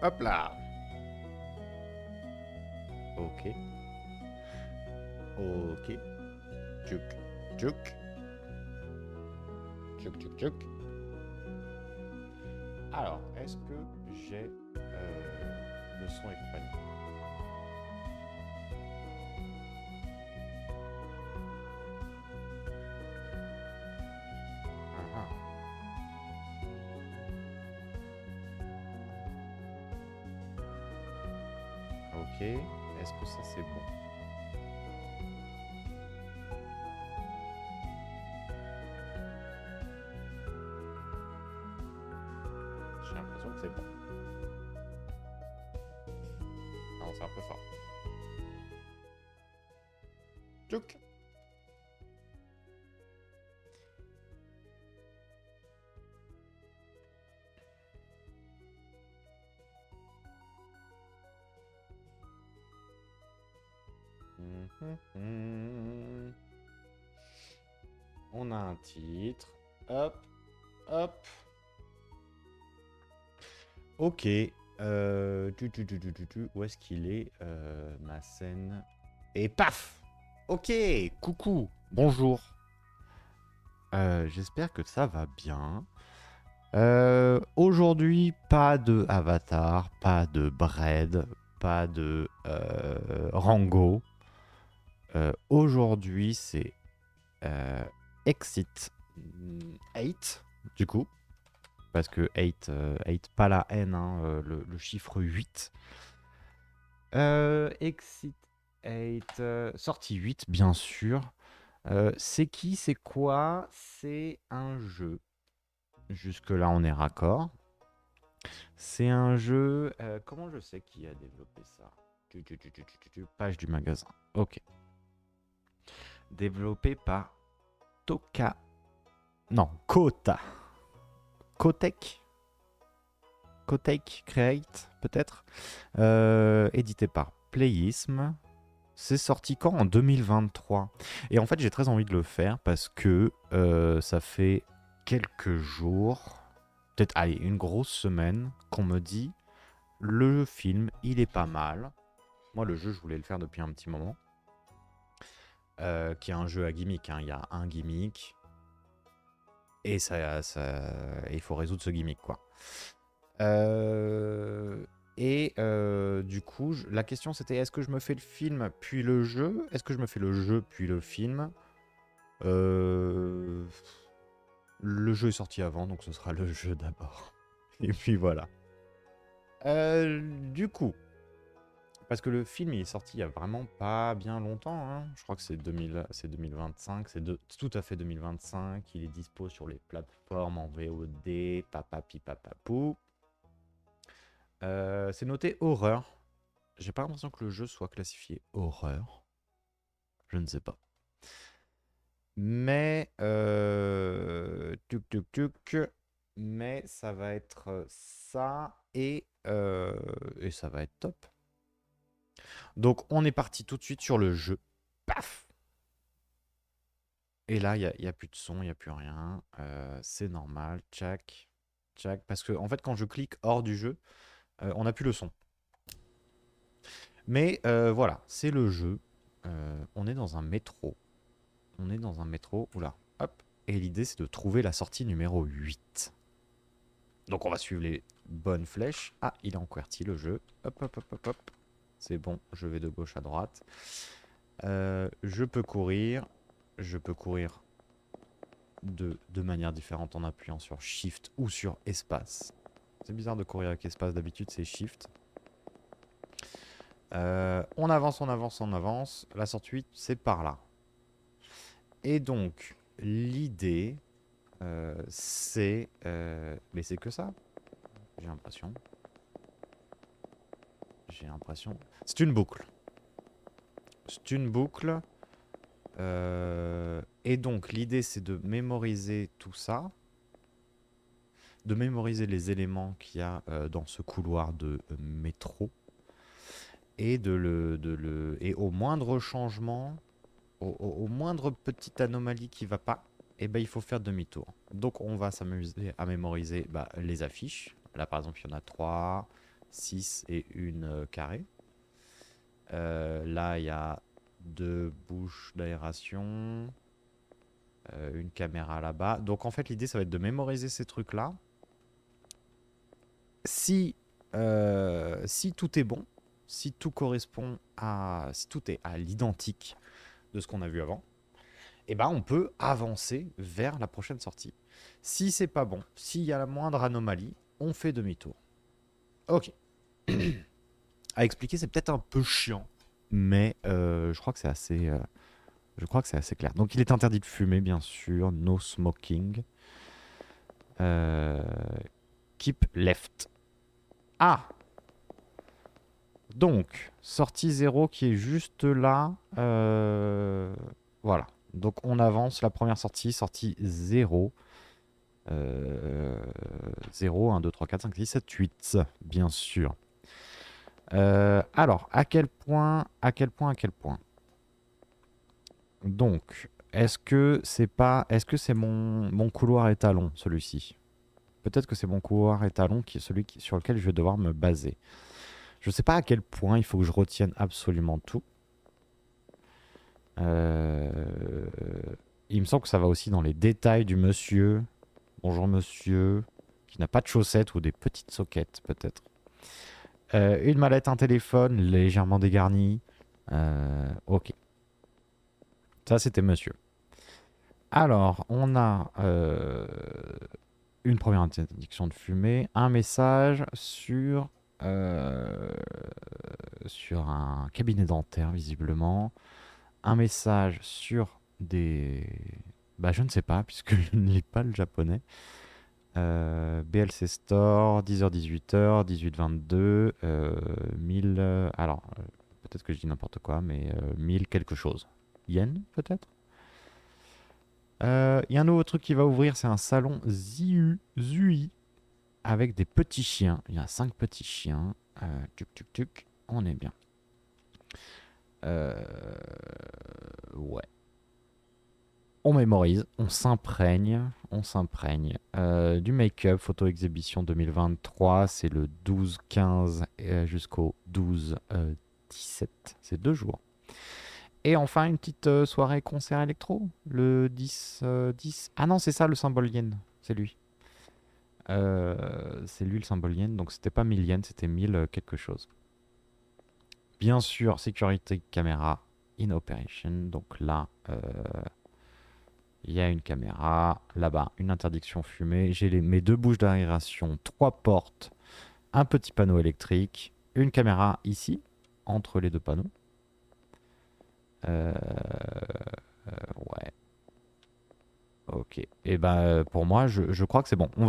Hop là. Ok. Ok. Tchouk. Tchouk. Tchouk, tchouk, tchouk. Alors, est-ce que j'ai le son et compagnie? Ah, ah. Ok. Est-ce que ça c'est bon? J'ai l'impression que c'est bon. Non, c'est un peu fort. Tchouk. On a un titre. Hop. Hop. Ok. Où est-ce qu'il est, ma scène? Et paf! Ok, coucou, bonjour. J'espère que ça va bien. Aujourd'hui, pas de Avatar, pas de Bread, pas de Rango. Aujourd'hui, c'est Exit 8, du coup. Parce que 8, 8 pas la N, hein, le chiffre 8. Exit 8, sortie 8, bien sûr. C'est qui, c'est quoi? C'est un jeu. Jusque-là, on est raccord. C'est un jeu. Comment je sais qui a développé ça? Page du magasin. Ok. Développé par Toka. Non, Kota. Kotek. Kotek Create, peut-être. Édité par Playism. C'est sorti quand? En 2023. Et en fait, j'ai très envie de le faire parce que ça fait quelques jours, peut-être allez, une grosse semaine, qu'on me dit le film, il est pas mal. Moi, le jeu, je voulais le faire depuis un petit moment. Qui est un jeu à gimmick, hein. Il y a un gimmick. Et il faut résoudre ce gimmick, quoi. Du coup, la question c'était est-ce que je me fais le film puis le jeu? Est-ce que je me fais le jeu puis le film? Euh, Le jeu est sorti avant, donc ce sera le jeu d'abord. Et puis voilà. Du coup, parce que le film il est sorti il y a vraiment pas bien longtemps, hein. Je crois que c'est 2025, tout à fait 2025. Il est dispo sur les plateformes en VOD, papapi papapou. C'est noté horreur. J'ai pas l'impression que le jeu soit classifié horreur. Je ne sais pas. Mais mais ça va être ça et ça va être top. Donc on est parti tout de suite sur le jeu. Paf. Et là, il y a plus de son, il n'y a plus rien. C'est normal. Tchac. Tchac. Parce que en fait, quand je clique hors du jeu, on n'a plus le son. Mais voilà, c'est le jeu. On est dans un métro. On est dans un métro. Oula, hop. Et l'idée, c'est de trouver la sortie numéro 8. Donc on va suivre les bonnes flèches. Ah, il est en QWERTY le jeu. Hop, hop, hop, hop, hop. C'est bon, je vais de gauche à droite. Je peux courir. Je peux courir de manière différente en appuyant sur Shift ou sur Espace. C'est bizarre de courir avec Espace, d'habitude c'est Shift. On avance, on avance, on avance. La sortie 8, c'est par là. Et donc, l'idée, c'est... mais c'est que ça, j'ai l'impression. J'ai l'impression. C'est une boucle. C'est une boucle. Et donc, l'idée, c'est de mémoriser tout ça. De mémoriser les éléments qu'il y a dans ce couloir de métro. Et et au moindre changement, au moindre petite anomalie qui va pas, eh ben, il faut faire demi-tour. Donc, on va s'amuser à mémoriser les affiches. Là, par exemple, il y en a 3, 6 et une carrée. Là, il y a 2 bouches d'aération. Une caméra là-bas. Donc en fait, l'idée, ça va être de mémoriser ces trucs-là. Si tout est bon, si tout correspond à... Si tout est à l'identique de ce qu'on a vu avant, eh ben, on peut avancer vers la prochaine sortie. Si c'est pas bon, s'il y a la moindre anomalie, on fait demi-tour. Ok. À expliquer, c'est peut-être un peu chiant, mais je crois que c'est assez... je crois que c'est assez clair. Donc il est interdit de fumer, bien sûr. No smoking. Keep left. Ah! Donc, sortie 0 qui est juste là. Voilà. Donc on avance. La première sortie, sortie 0. 0, 1, 2, 3, 4, 5, 6, 7, 8. Bien sûr. Alors, à quel point. Donc, est-ce que c'est pas. Est-ce que c'est mon couloir étalon, celui-ci? Peut-être que c'est mon couloir étalon qui est celui sur lequel je vais devoir me baser. Je sais pas à quel point il faut que je retienne absolument tout. Euh, Il me semble que ça va aussi dans les détails du monsieur. Bonjour monsieur, qui n'a pas de chaussettes ou des petites soquettes peut-être. Une mallette, un téléphone légèrement dégarni. Ok. Ça c'était monsieur. Alors, on a une première interdiction de fumer, un message euh, sur un cabinet dentaire visiblement, un message sur des... Bah je ne sais pas puisque je ne lis pas le japonais. BLC Store, 10h, 18h, 18-22, 1000... alors, peut-être que je dis n'importe quoi, mais 1000 quelque chose. Yen, peut-être. Il y a un nouveau truc qui va ouvrir, c'est un salon Zui, avec des petits chiens. Il y a 5 petits chiens. Tuc, tuc, tuc, on est bien. Ouais. On mémorise, on s'imprègne. Du make-up, photo exhibition 2023, c'est le 12-15 jusqu'au 12-17. C'est 2 jours. Et enfin, une petite soirée concert électro, le 10. Ah non, c'est ça le symbole yen, c'est lui. C'est lui le symbole yen, donc c'était pas 1000 yens, c'était 1000 quelque chose. Bien sûr, sécurité caméra in operation, donc là, il y a une caméra, là-bas, une interdiction fumée. J'ai mes 2 bouches d'aération, 3 portes, un petit panneau électrique, une caméra ici, entre les 2 panneaux. Ouais. Ok. Et ben pour moi, je crois que c'est bon. On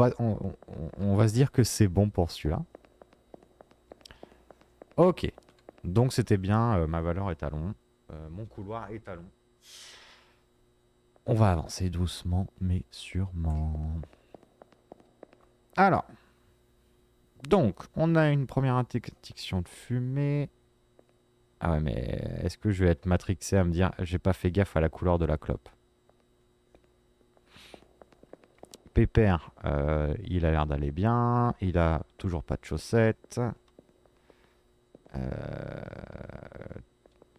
va se dire que c'est bon pour celui-là. Ok. Donc c'était bien ma valeur étalon, mon couloir étalon. On va avancer doucement, mais sûrement. Alors, donc, on a une première interdiction de fumée. Ah ouais, mais est-ce que je vais être matrixé à me dire j'ai pas fait gaffe à la couleur de la clope? Pépère, il a l'air d'aller bien. Il a toujours pas de chaussettes.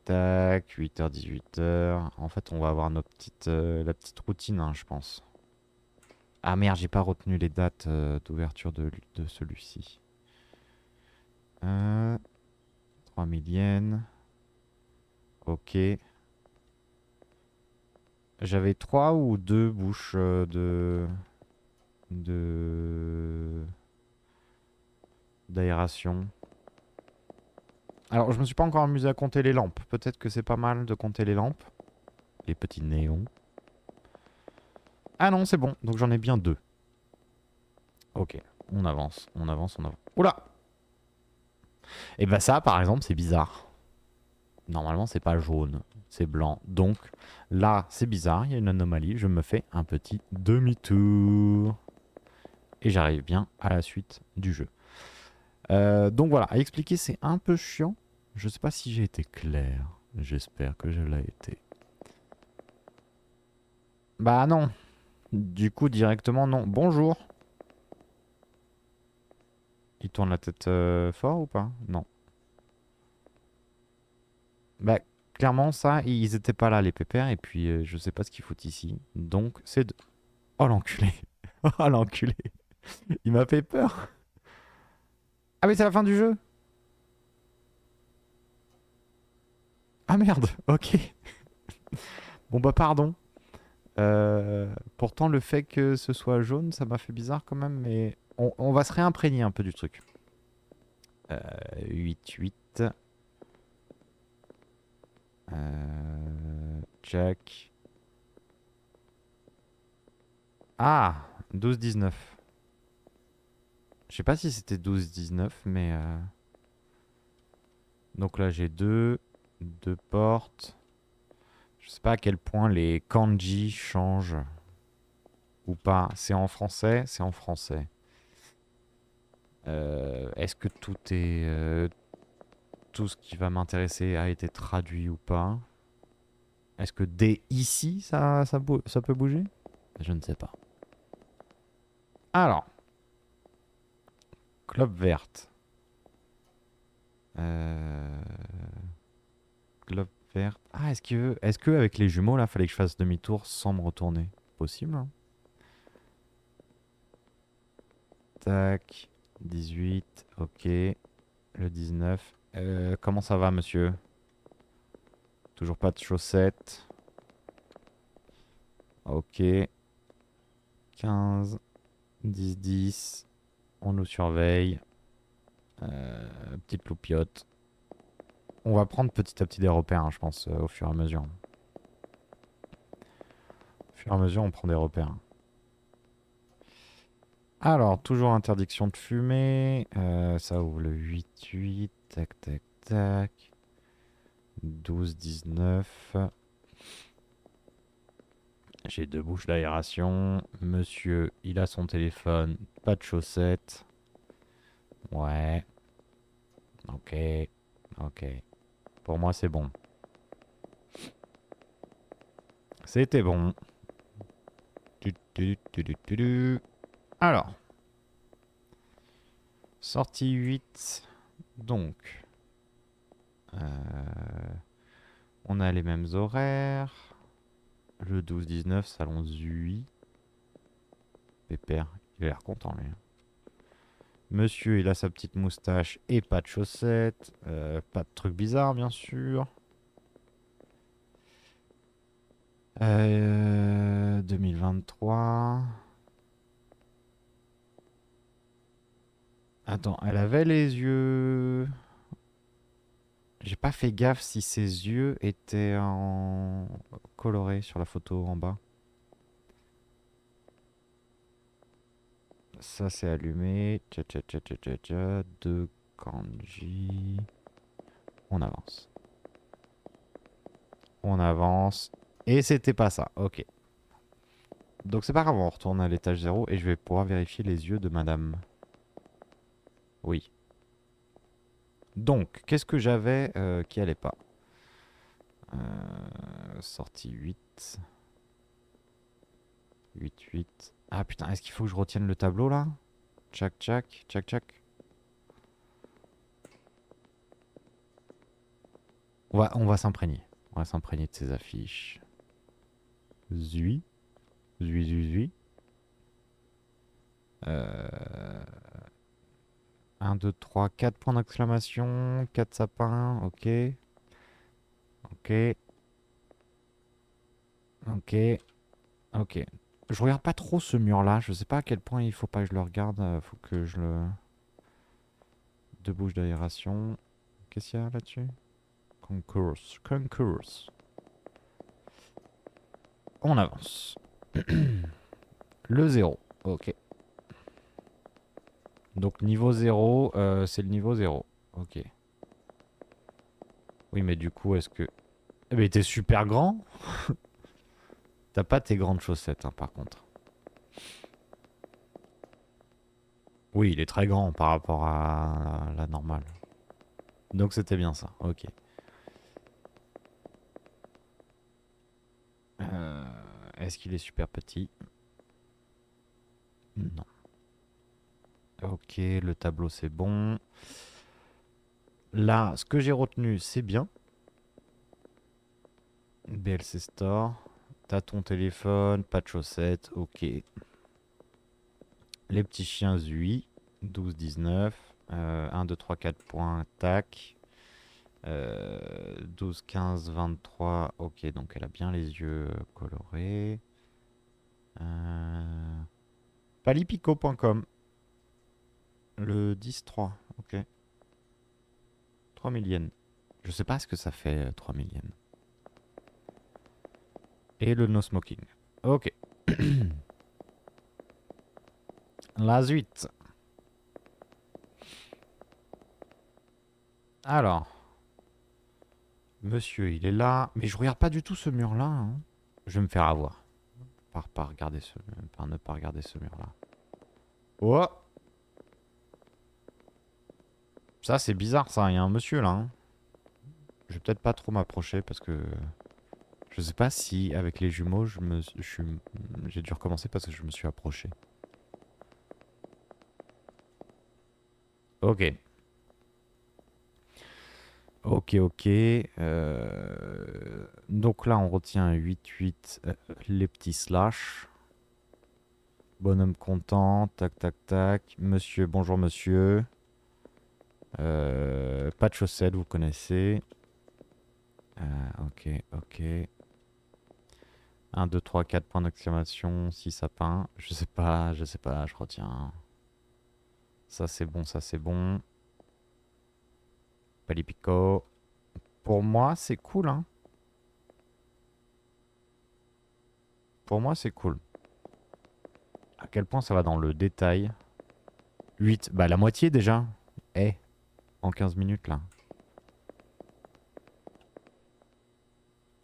Tac, 8h, 18h. En fait, on va avoir la petite routine, hein, je pense. Ah merde, j'ai pas retenu les dates d'ouverture de celui-ci. 3000 yens. Ok. J'avais 3 ou 2 bouches de d'aération. Alors, je me suis pas encore amusé à compter les lampes. Peut-être que c'est pas mal de compter les lampes. Les petits néons. Ah non, c'est bon. Donc j'en ai bien 2. Ok. On avance. Oula! Et bah ça, par exemple, c'est bizarre. Normalement, c'est pas jaune. C'est blanc. Donc, là, c'est bizarre. Il y a une anomalie. Je me fais un petit demi-tour. Et j'arrive bien à la suite du jeu. Donc voilà, à expliquer, c'est un peu chiant. Je sais pas si j'ai été clair. J'espère que je l'ai été. Bah non. Du coup, directement, non. Bonjour. tourne la tête fort ou pas? Non. Bah, clairement, ça, ils étaient pas là, les pépères, et puis je sais pas ce qu'ils foutent ici. Donc, c'est de... Oh, l'enculé. Oh, l'enculé. Il m'a fait peur. Ah, mais c'est la fin du jeu. Ah, merde. Ok. Bon, bah, pardon. Pourtant, le fait que ce soit jaune, ça m'a fait bizarre quand même, mais on va se réimprégner un peu du truc. 8-8. Jack. Ah, 12-19. Je sais pas si c'était 12-19, mais... Donc là, j'ai deux portes. Je sais pas à quel point les kanji changent ou pas. C'est en français? C'est en français. Est-ce que tout ce qui va m'intéresser a été traduit ou pas? Est-ce que dès ici, ça peut bouger? Je ne sais pas. Alors, globe verte. Euh, Globe verte. Ah, est-ce que avec les jumeaux là, fallait que je fasse demi-tour sans me retourner? Possible, hein. Tac. 18. Ok. Le 19. Comment ça va, monsieur? Toujours pas de chaussettes. Ok. 15. 10-10. On nous surveille. Petite loupiote. On va prendre petit à petit des repères, hein, je pense, au fur et à mesure. Au fur et à mesure, on prend des repères. Alors, toujours interdiction de fumer. Ça ouvre le 8-8. Tac, tac, tac. 12-19. J'ai deux bouches d'aération. Monsieur, il a son téléphone. Pas de chaussettes. Ouais. Ok. Ok. Pour moi, c'est bon. C'était bon. Alors, sortie 8. Donc, on a les mêmes horaires. Le 12-19, salon Zui. Pépère, il a l'air content, lui. Monsieur, il a sa petite moustache et pas de chaussettes. Pas de trucs bizarres, bien sûr. 2023. Attends, elle avait les yeux... J'ai pas fait gaffe si ses yeux étaient en coloré sur la photo en bas. Ça c'est allumé. Tcha tcha tcha tcha tcha tcha. Deux kanji. On avance. On avance. Et c'était pas ça. Ok. Donc c'est pas grave, on retourne à l'étage 0 et je vais pouvoir vérifier les yeux de madame. Oui. Donc, qu'est-ce que j'avais qui allait pas? Sortie 8. 8-8. Ah putain, est-ce qu'il faut que je retienne le tableau là? Tchac tchac, tchac tchac. On va s'imprégner. On va s'imprégner de ces affiches. Zui. Zui, zui, zui. 1, 2, 3, 4 points d'exclamation. 4 sapins. Ok. Ok. Ok. Ok. Je regarde pas trop ce mur là. Je sais pas à quel point il faut pas que je le regarde. Faut que je le... Deux bouches d'aération. Qu'est-ce qu'il y a là-dessus? Concours. Concours. On avance. Le 0. Ok. Donc niveau 0, c'est le niveau 0. Ok. Oui, mais du coup, est-ce que... Eh ben, t'es super grand. T'as pas tes grandes chaussettes, hein, par contre. Oui, il est très grand par rapport à la normale. Donc c'était bien ça. Ok. Est-ce qu'il est super petit? Non. Ok, le tableau c'est bon. Là, ce que j'ai retenu, c'est bien. BLC Store. T'as ton téléphone, pas de chaussettes, ok. Les petits chiens Zui, 12, 19. 1, 2, 3, 4 points, tac. 12, 15, 23, ok, donc elle a bien les yeux colorés. Palipico.com, le 10-3, ok. 3000 yens. Je sais pas ce que ça fait 3000 yens. Et le no smoking. Ok. La suite. Alors, monsieur, il est là. Mais je regarde pas du tout ce mur-là, hein. Je vais me faire avoir. Par ne pas regarder ce mur-là. Oh! Ça, c'est bizarre, ça. Il y a un monsieur, là, hein. Je vais peut-être pas trop m'approcher parce que... Je sais pas si, avec les jumeaux, j'ai dû recommencer parce que je me suis approché. Ok. Ok, ok. Donc là, on retient 8-8, les petits slash. Bonhomme content, tac, tac, tac. Monsieur, bonjour monsieur. Pas de chaussettes, vous connaissez. Ok, ok. 1, 2, 3, 4 points d'exclamation, 6 sapins. Je sais pas, je retiens. Ça c'est bon, ça c'est bon. Palipico. Pour moi, c'est cool, hein. Pour moi, c'est cool. À quel point ça va dans le détail. 8, bah la moitié déjà. Eh, en 15 minutes là.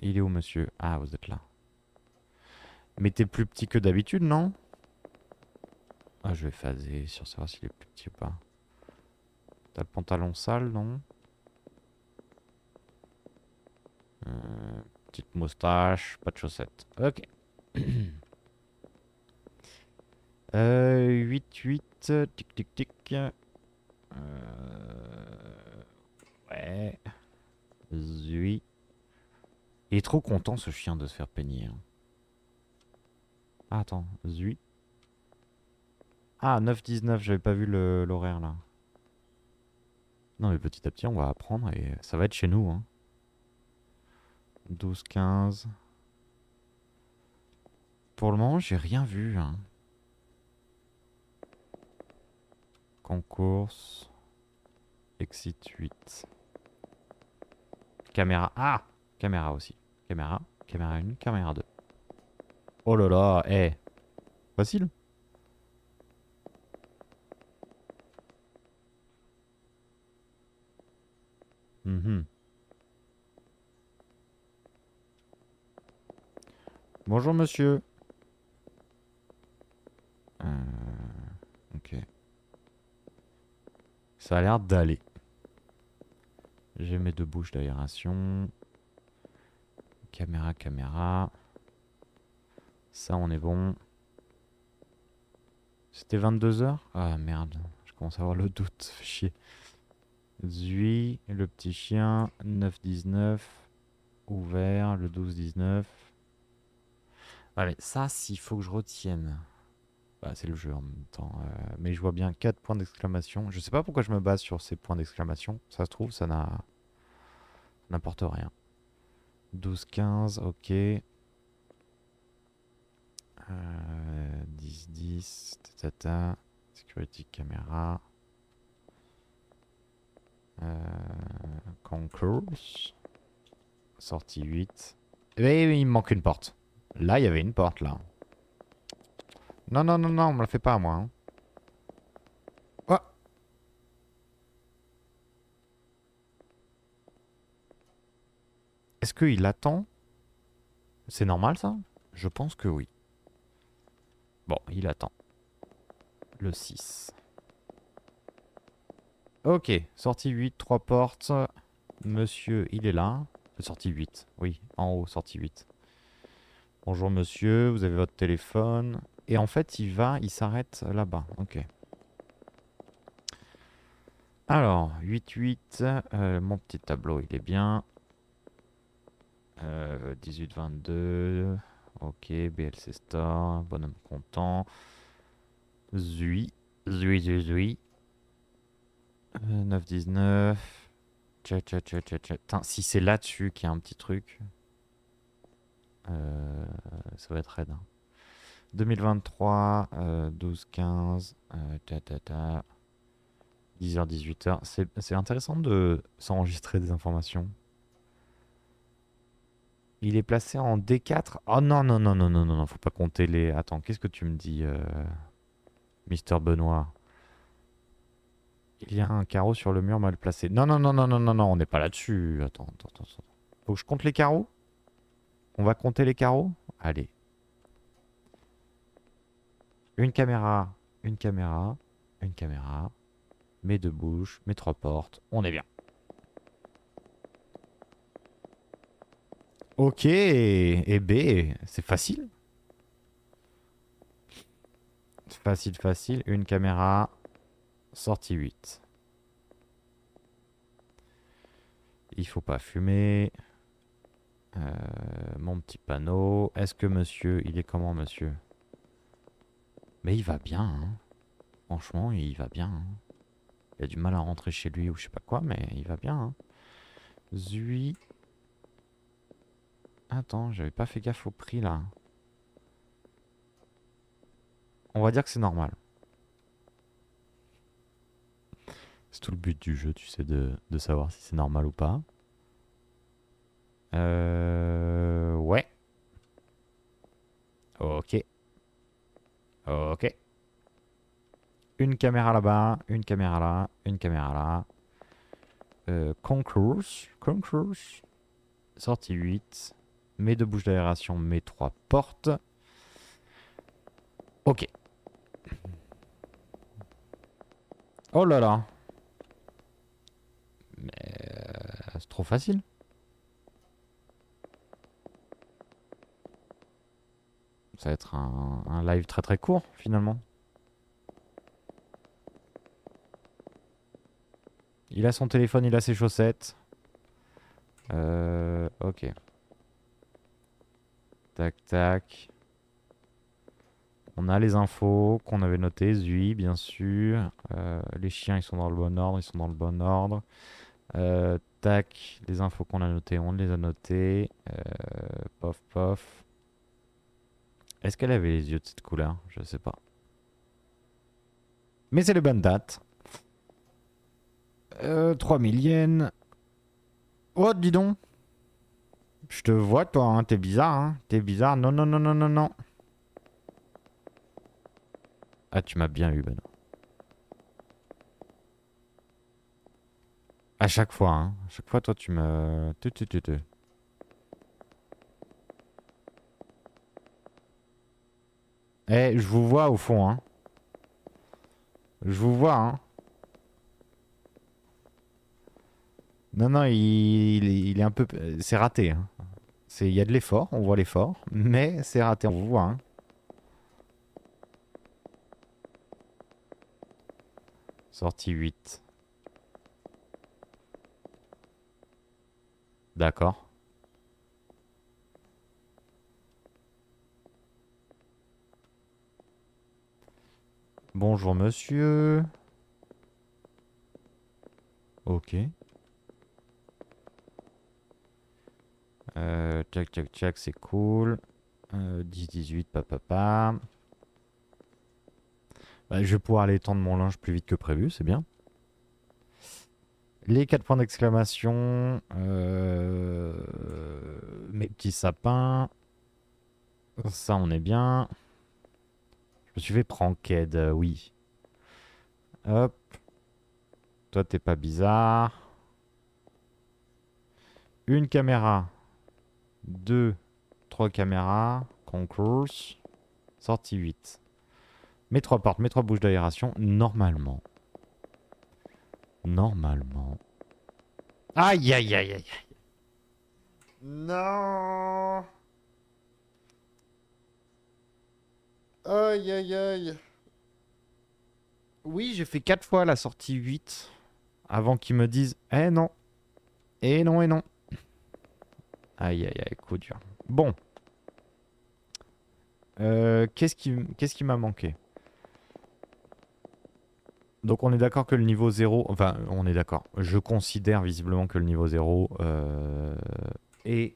Il est où monsieur? Ah, vous êtes là. Mais t'es plus petit que d'habitude, non? Ah, je vais phaser sur savoir s'il est plus petit ou pas. T'as le pantalon sale, non? Petite moustache, pas de chaussettes. Ok. 8-8, tic tic tic. Ouais. Zui. Il est trop content ce chien de se faire peigner, hein. Ah, attends, Zui. Ah, 9-19, j'avais pas vu l'horaire là. Non, mais petit à petit, on va apprendre et ça va être chez nous, hein. 12-15. Pour le moment, j'ai rien vu, hein. Concours. Exit 8. Caméra. Ah! Caméra aussi. Caméra. Caméra 1, caméra 2. Oh là là, eh. Facile. Mhm. Bonjour monsieur. Ok. Ça a l'air d'aller. J'ai mes deux bouches d'aération. Caméra, caméra. Ça, on est bon. C'était 22 h. Ah merde. Je commence à avoir le doute. Fait chier. Zui, le petit chien. 9-19. Ouvert. Le 12-19. Allez, ça, s'il faut que je retienne. Bah, c'est le jeu en même temps. Mais je vois bien 4 points d'exclamation. Je sais pas pourquoi je me base sur ces points d'exclamation. Ça se trouve, ça n'apporte rien. 12-15, ok. 10-10, tata. Security caméra. Concourse. Sortie 8. Et il me manque une porte. Là, il y avait une porte, là. Non, non, non, non, on me la fait pas, moi, hein. Oh. Est-ce qu'il attend? C'est normal, ça? Je pense que oui. Bon, il attend. Le 6. Ok, sortie 8, 3 portes. Monsieur, il est là. Sortie 8, oui, en haut, sortie 8. Bonjour monsieur, vous avez votre téléphone. Et en fait, il s'arrête là-bas. Ok. Alors, 8-8. Mon petit tableau, il est bien. 18-22. Ok, BLC Store. Bonhomme content. Zui. Zui, zui, zui. 9-19. Tcha, tcha, tcha, tcha, tcha. Putain, si c'est là-dessus qu'il y a un petit truc, ça va être raide, hein. 2023, 12-15. Ta, ta, ta. 10h, 18h. C'est intéressant de s'enregistrer des informations. Il est placé en D4. Oh non, non, non, non, non, non, non, faut pas compter les. Attends, qu'est-ce que tu me dis, Mister Benoît? Il y a un carreau sur le mur mal placé. Non, non, non, non, non, non, non, on n'est pas là-dessus. Attends, attends, attends, attends. Faut que je compte les carreaux? On va compter les carreaux? Allez. Une caméra, une caméra, une caméra. Mes deux bouches, mes trois portes. On est bien. Ok, et B, c'est facile. Facile, facile. Une caméra, sortie 8. Il faut pas fumer. Mon petit panneau. Est-ce que monsieur, il est comment monsieur? Mais il va bien, hein. Franchement, il va bien, hein. Il a du mal à rentrer chez lui ou je sais pas quoi, mais il va bien, hein. Zui. Attends, j'avais pas fait gaffe au prix là. On va dire que c'est normal. C'est tout le but du jeu, tu sais, de savoir si c'est normal ou pas. Ouais. Ok. Ok. Une caméra là-bas, une caméra là, une caméra là. Concours. Concours. Sortie 8. Mes deux bouches d'aération, mes trois portes. Ok. Oh là là. C'est trop facile. Ça va être un live très très court finalement. Il a son téléphone, il a ses chaussettes. Ok. Tac tac. On a les infos qu'on avait notées. Zui, bien sûr. Les chiens, ils sont dans le bon ordre. Ils sont dans le bon ordre. Tac. Les infos qu'on a notées, on les a notées. Pof pof. Est-ce qu'elle avait les yeux de cette couleur? Je sais pas. Mais c'est les bonnes dates. 3000 yens. Oh, dis donc. Je te vois, toi, hein. T'es bizarre, hein. T'es bizarre. Non, non, non, non, non, non. Ah, tu m'as bien eu, Ben. À chaque fois, hein. À chaque fois, toi, tu me... Tu. Eh, je vous vois au fond, hein. Je vous vois, hein. Non, non, il est un peu... C'est raté, hein. Il y a de l'effort, on voit l'effort. Mais c'est raté, on vous voit, hein. Sortie 8. D'accord. Bonjour, monsieur. Ok. Tchac, tchac, tchac, c'est cool. 10-18, papa. Bah, je vais pouvoir aller tendre mon linge plus vite que prévu, c'est bien. Les 4 points d'exclamation. Mes petits sapins. Ça, on est bien. Je me suis fait pranked, oui. Hop. Toi, t'es pas bizarre. Une caméra. Deux. Trois caméras. Concours. Sortie 8. Mes trois portes, mes trois bouches d'aération. Normalement. Normalement. Aïe, aïe, aïe, aïe. Non. Aïe, aïe, aïe. Oui, j'ai fait 4 fois la sortie 8. Avant qu'ils me disent eh non, eh non, eh non. Aïe, aïe, aïe, coup dur. Bon. Qu'est-ce qui m'a manqué? Donc on est d'accord que le niveau 0... Enfin, on est d'accord. Je considère visiblement que le niveau 0 est,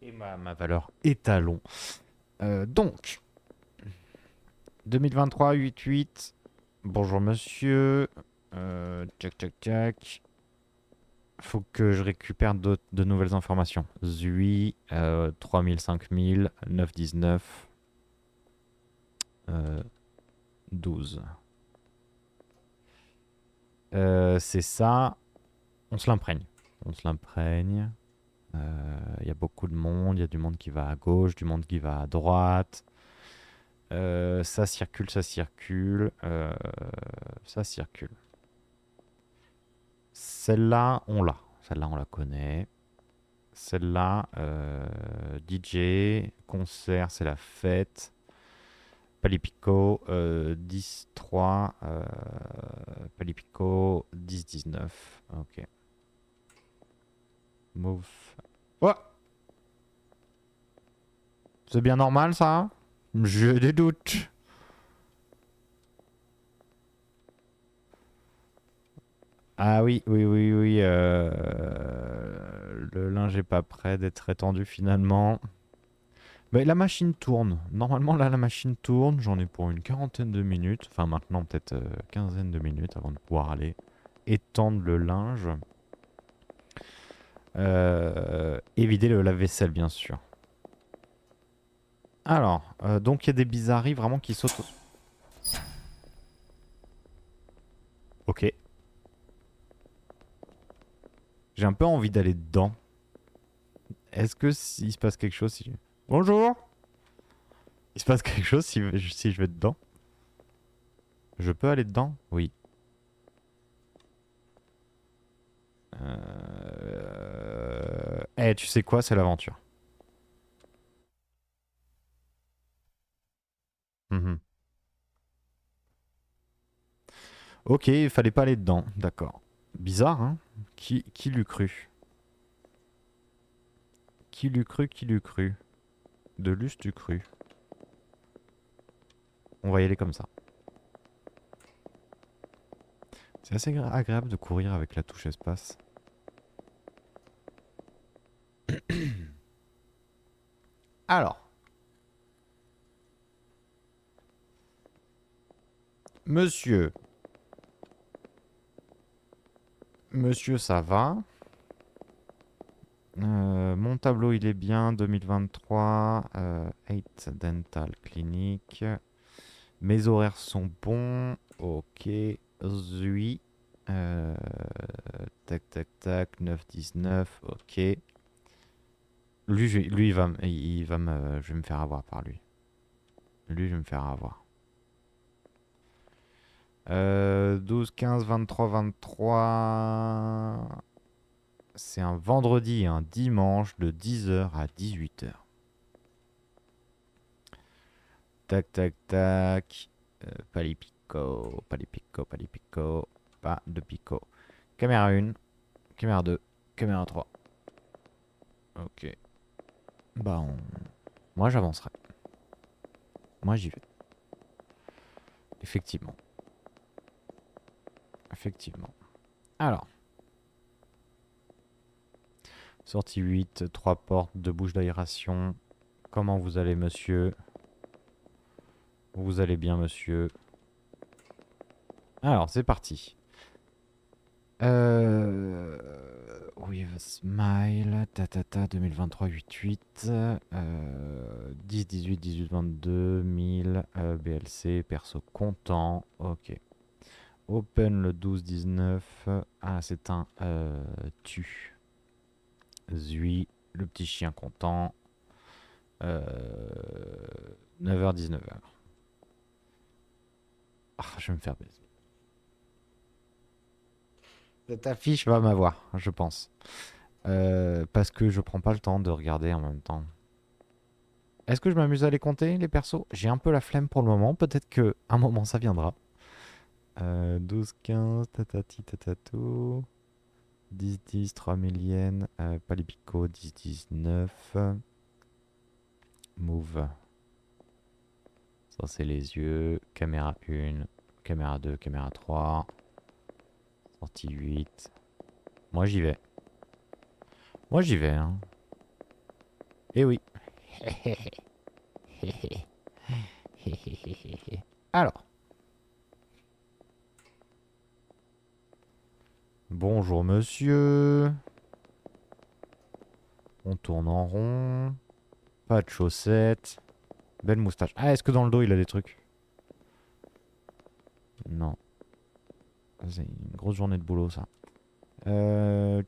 est ma valeur étalon. Donc, 2023, 8-8. Bonjour monsieur. Tchac, tchac, tchac. Faut que je récupère de nouvelles informations. Zui, 3000, 5000, 919, 12. C'est ça. On se l'imprègne. On se l'imprègne. Il y a beaucoup de monde. Il y a du monde qui va à gauche, du monde qui va à droite. Ça circule, ça circule. Ça circule. Celle-là, on l'a. Celle-là, on la connaît. Celle-là, DJ, concert, c'est la fête. Palipico, 10-3. Palipico, 10-19. Ok. Move. Oh! C'est bien normal ça? J'ai des doutes. Ah oui, oui, oui, oui. Le linge est pas prêt d'être étendu finalement. Bah, la machine tourne. Normalement, là, la machine tourne. J'en ai pour une quarantaine de minutes. Enfin, maintenant, peut-être quinzaine de minutes avant de pouvoir aller étendre le linge. Et vider le lave-vaisselle, bien sûr. Alors, donc il y a des bizarreries vraiment qui sautent. Ok. J'ai un peu envie d'aller dedans. Est-ce que s'il se passe quelque chose si... Bonjour! Il se passe quelque chose si je vais dedans? Je peux aller dedans? Oui. Eh, tu sais quoi? C'est l'aventure. Mhm. Ok, il fallait pas aller dedans. D'accord. Bizarre, hein? Qui l'eût cru? Qui l'eût cru? Qui l'eût cru? De l'us du cru. On va y aller comme ça. C'est assez agréable de courir avec la touche espace. Alors, monsieur. Monsieur, ça va. Mon tableau, il est bien. 2023. 8 Dental Clinic. Mes horaires sont bons. Ok. Zui. Euh, tac, tac, tac. 9-19. Ok. Lui je vais me faire avoir par lui. Lui, je vais me faire avoir. 12, 15, 23, 23. C'est un vendredi et un dimanche de 10h à 18h. Tac, tac, tac. Palipico, palipico, palipico. Pas de pico. Caméra 1, caméra 2, caméra 3. Ok. Bah, moi j'avancerai. Moi j'y vais. Effectivement. Effectivement. Alors. Sortie 8, 3 portes, 2 bouches d'aération. Comment vous allez, monsieur? Vous allez bien, monsieur? Alors, c'est parti. With a smile, tatata, 2023, 8-8, 10, 18, 18, 22, 1000, BLC, perso content, ok. Open le 12, 19, ah c'est un tu. Zui, le petit chien content, 9h, 19h. Ah, je vais me faire baiser. Cette affiche va m'avoir, je pense. Parce que je prends pas le temps de regarder en même temps. Est-ce que je m'amuse à les compter, les persos? J'ai un peu la flemme pour le moment. Peut-être que un moment ça viendra. 12, 15, tatati, tatatou. 10, 10, 3000 yens. Palipico, 10, 19. Move. Ça, c'est les yeux. Caméra 1, caméra 2, caméra 3. Sortie 8. Moi, j'y vais. Moi, j'y vais, hein. Eh oui. Alors. Bonjour, monsieur. On tourne en rond. Pas de chaussettes. Belle moustache. Ah, est-ce que dans le dos, il a des trucs? Non. C'est une grosse journée de boulot, ça. Ah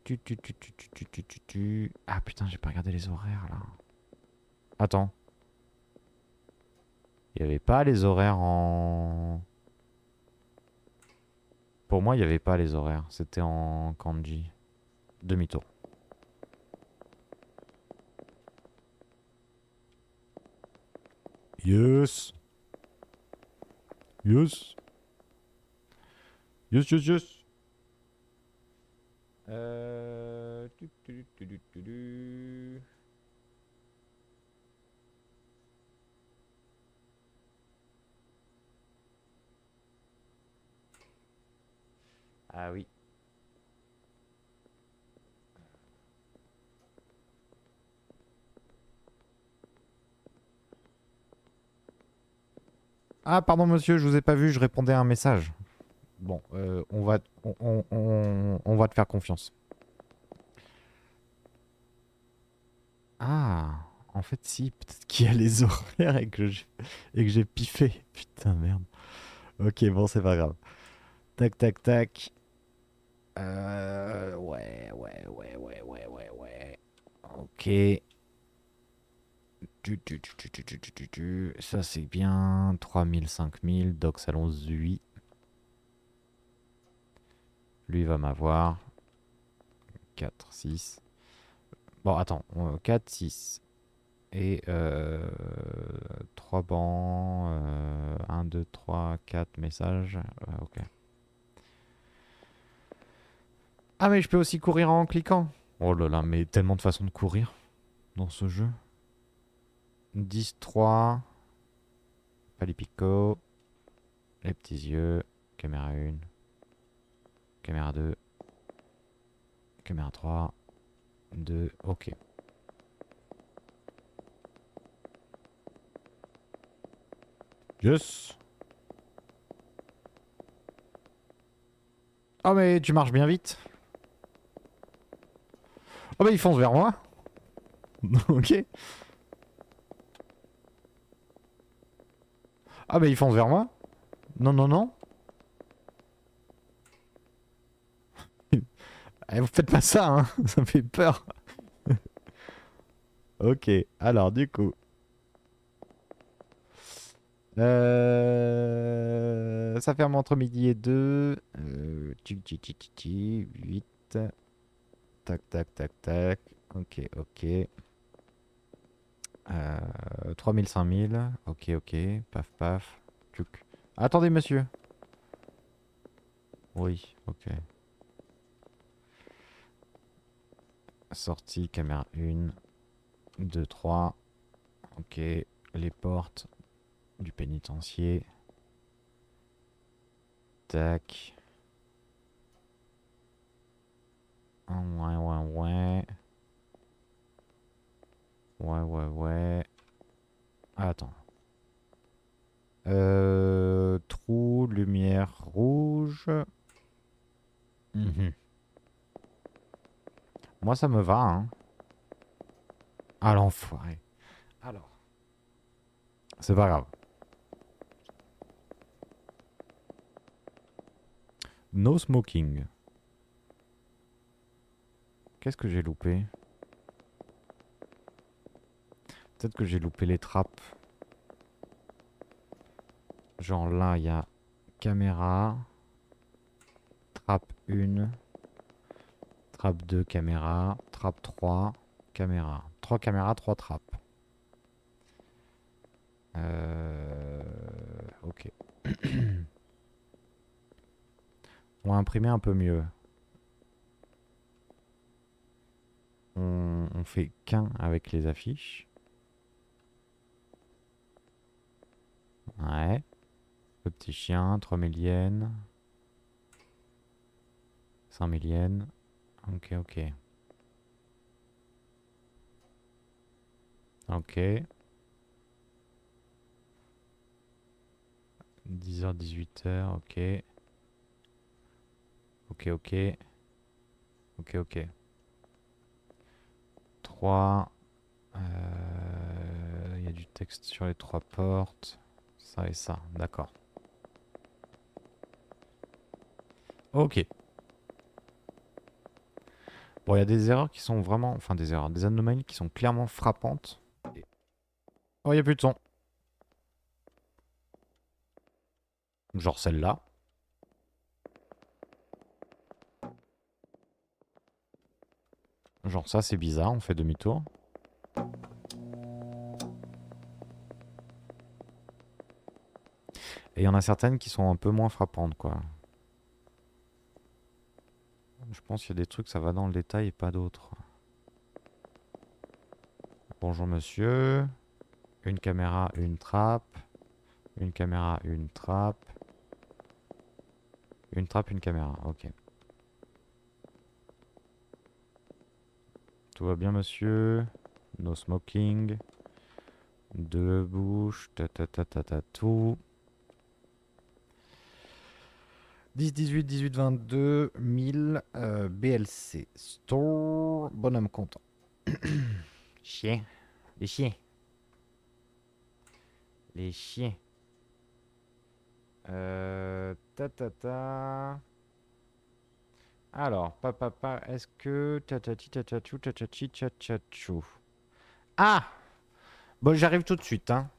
putain, j'ai pas regardé les horaires là. Attends. Il y avait pas les horaires en. Pour moi, il y avait pas les horaires. C'était en kanji. Demi-tour. Yes. Yes. Yes, yes, yes. Euh... tu, tu, tu, tu, tu, tu. Ah oui. Ah, pardon, monsieur, je vous ai pas vu, je répondais à un message. Bon, on va te faire confiance. Ah, en fait, si, peut-être qu'il y a les horaires et que j'ai piffé. Putain, merde. Ok, bon, c'est pas grave. Tac, tac, tac. Ouais. Ok. Ça, c'est bien. 3000, 5000. Doc Salon 8. Lui, il va m'avoir. 4, 6. Bon, attends. 4, 6. Et 3 bancs. 1, 2, 3, 4 messages. Ok. Ah, mais je peux aussi courir en cliquant. Oh là là, mais tellement de façons de courir dans ce jeu. 10, 3. Palipico. Les petits yeux. Caméra 1. Caméra 2. Caméra 3. 2. Ok. Yes. Oh, mais tu marches bien vite. Oh, bah, il fonce vers moi. Ok. Ah, bah, il fonce vers moi. Non, non, non. Eh, vous faites pas ça, hein. Ça me fait peur. Ok. Alors, du coup. Ça ferme entre midi et 2. 8. Tac, tac, tac, tac. Ok, ok. 3000, 5000. Ok, ok. Paf, paf. Tchouk. Attendez, monsieur. Oui, ok. Sortie, caméra 1, 2, 3. Ok. Les portes du pénitencier. Tac. Ouais. Ouais. Ah, attends. Trou, lumière rouge. Mhm. Moi, ça me va, hein. Ah, l'enfoiré. Alors. C'est pas grave. No smoking. Qu'est-ce que j'ai loupé? Peut-être que j'ai loupé les trappes. Genre là, il y a caméra. Trappe 1. Trappe 2, caméra. Trappe 3, caméra. 3 caméras, 3 trappes. Ok. On va imprimer un peu mieux. On fait qu'un avec les affiches. Ouais. Le petit chien, 3000 yens. 5000 yens. Ok, ok. Ok. 10h, 18h, ok. Ok, ok. Ok, ok. 3. Il y a du texte sur les 3 portes. Ça et ça, d'accord. Ok. Bon, il y a des erreurs qui sont vraiment... Enfin, des erreurs, des anomalies qui sont clairement frappantes. Oh, il n'y a plus de son. Genre celle-là. Genre ça, c'est bizarre, on fait demi-tour. Et il y en a certaines qui sont un peu moins frappantes, quoi. Je pense qu'il y a des trucs, ça va dans le détail et pas d'autres. Bonjour monsieur. Une caméra, une trappe. Une caméra, une trappe. Une trappe, une caméra, ok. Tout va bien monsieur. No smoking. Deux bouches. Ta ta ta ta ta tout. 10, 18, 18, 22, 1000, BLC. Store, bonhomme content. Chien. Les chiens. Les chiens. Ta ta ta. Alors, papa, est-ce que... Tatati tatachou, tatachi tchatchachou. Ah! Bon, j'arrive tout de suite, hein.